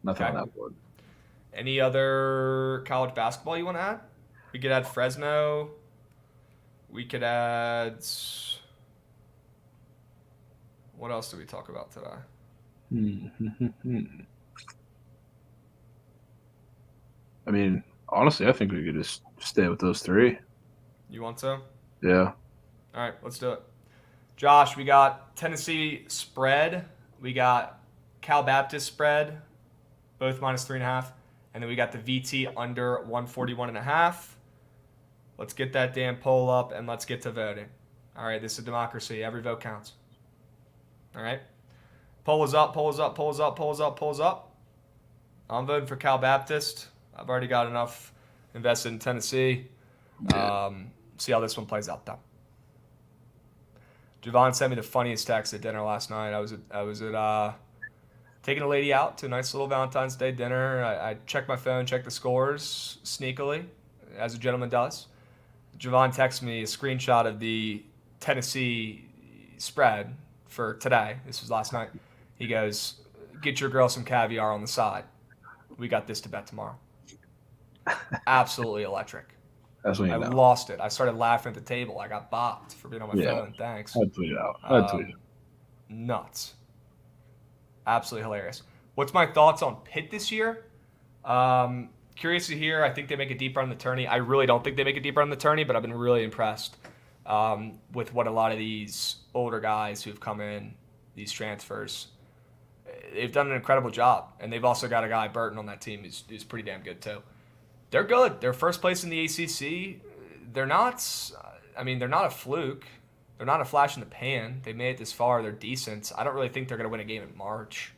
nothing Okay. on that board. Any other college basketball you want to add? We could add Fresno. We could add. What else did we talk about today? I mean, honestly, I think we could just stay with those three. You want to? Yeah. All right, let's do it. Josh, we got Tennessee spread. We got Cal Baptist spread, both -3.5. And then we got the VT under 141.5. Let's get that damn poll up and let's get to voting. All right, this is democracy. Every vote counts. All right. Poll is up, poll is up, poll is up, poll is up, poll is up. I'm voting for Cal Baptist. I've already got enough invested in Tennessee. See how this one plays out, though. Jovan sent me the funniest text at dinner last night. I was at taking a lady out to a nice little Valentine's Day dinner. I checked my phone, checked the scores sneakily, as a gentleman does. Jovan texted me a screenshot of the Tennessee spread for today. This was last night. He goes, "Get your girl some caviar on the side. We got this to bet tomorrow." Absolutely electric. That's what you I know. lost it. I started laughing at the table. I got bopped for being on my Yeah. phone. Thanks. I'd tweet it out. Nuts. Absolutely hilarious. What's my thoughts on Pitt this year? Curious to hear. I think they make a deep run in the tourney. I really don't think they make a deep run in the tourney, but I've been really impressed with what a lot of these older guys who've come in, these transfers, they've done an incredible job. And they've also got a guy, Burton, on that team who's pretty damn good too. They're good. They're first place in the ACC. They're not a fluke. They're not a flash in the pan. They made it this far. They're decent. I don't really think they're going to win a game in March,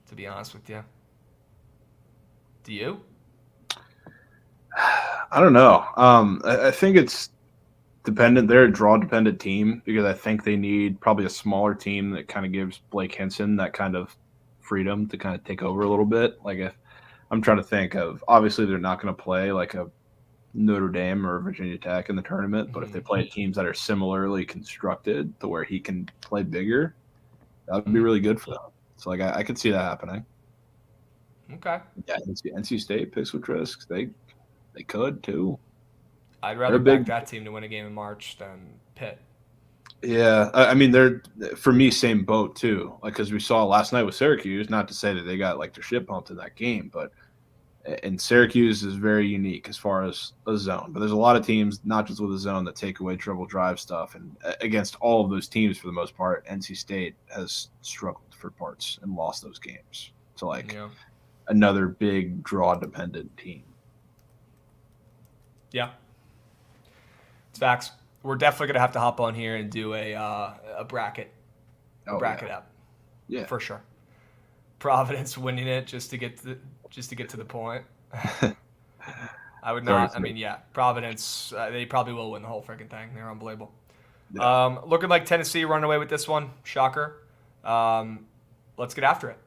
to be honest with you. Do you? I don't know. I think it's dependent. They're a draw-dependent team because I think they need probably a smaller team that kind of gives Blake Henson that kind of freedom to kind of take over a little bit. Like if I'm trying to think of, obviously they're not going to play like a Notre Dame or Virginia Tech in the tournament, but if they play teams that are similarly constructed to where he can play bigger, that would be really good for them. So like I could see that happening. Okay. Yeah, NC State picks with risks. They could too. I'd rather back that team to win a game in March than Pitt. Yeah, I mean they're for me same boat too. Like because we saw last night with Syracuse. Not to say that they got like their shit pumped in that game, but and Syracuse is very unique as far as a zone. But there's a lot of teams, not just with a zone, that take away dribble drive stuff. And against all of those teams, for the most part, NC State has struggled for parts and lost those games. So like another big draw dependent team. Yeah. It's facts. We're definitely gonna have to hop on here and do a bracket. Bracket up. Yeah. For sure. Providence winning it just to get to the point. I would not. I mean, yeah, Providence. They probably will win the whole freaking thing. They're unbelievable. Yeah. Looking like Tennessee running away with this one. Shocker. Let's get after it.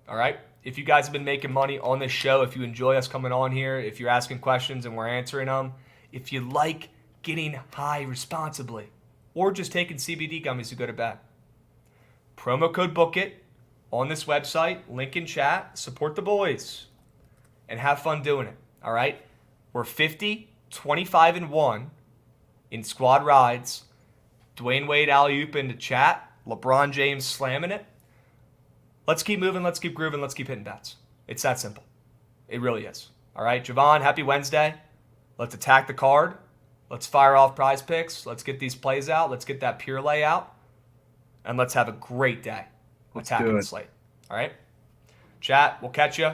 All right. if you guys have been making money on this show, if you enjoy us coming on here, if you're asking questions and we're answering them, if you like getting high responsibly, or just taking CBD gummies to go to bed, promo code BOOKIT on this website, link in chat, support the boys, and have fun doing it, all right? We're 50, 25, and 1 in squad rides. Dwayne Wade alley-oop into chat. LeBron James slamming it. Let's keep moving. Let's keep grooving. Let's keep hitting bets. It's that simple. It really is. All right, Jovan, happy Wednesday. Let's attack the card. Let's fire off prize picks. Let's get these plays out. Let's get that pure lay out. And let's have a great day attacking the slate. All right? Chat, we'll catch you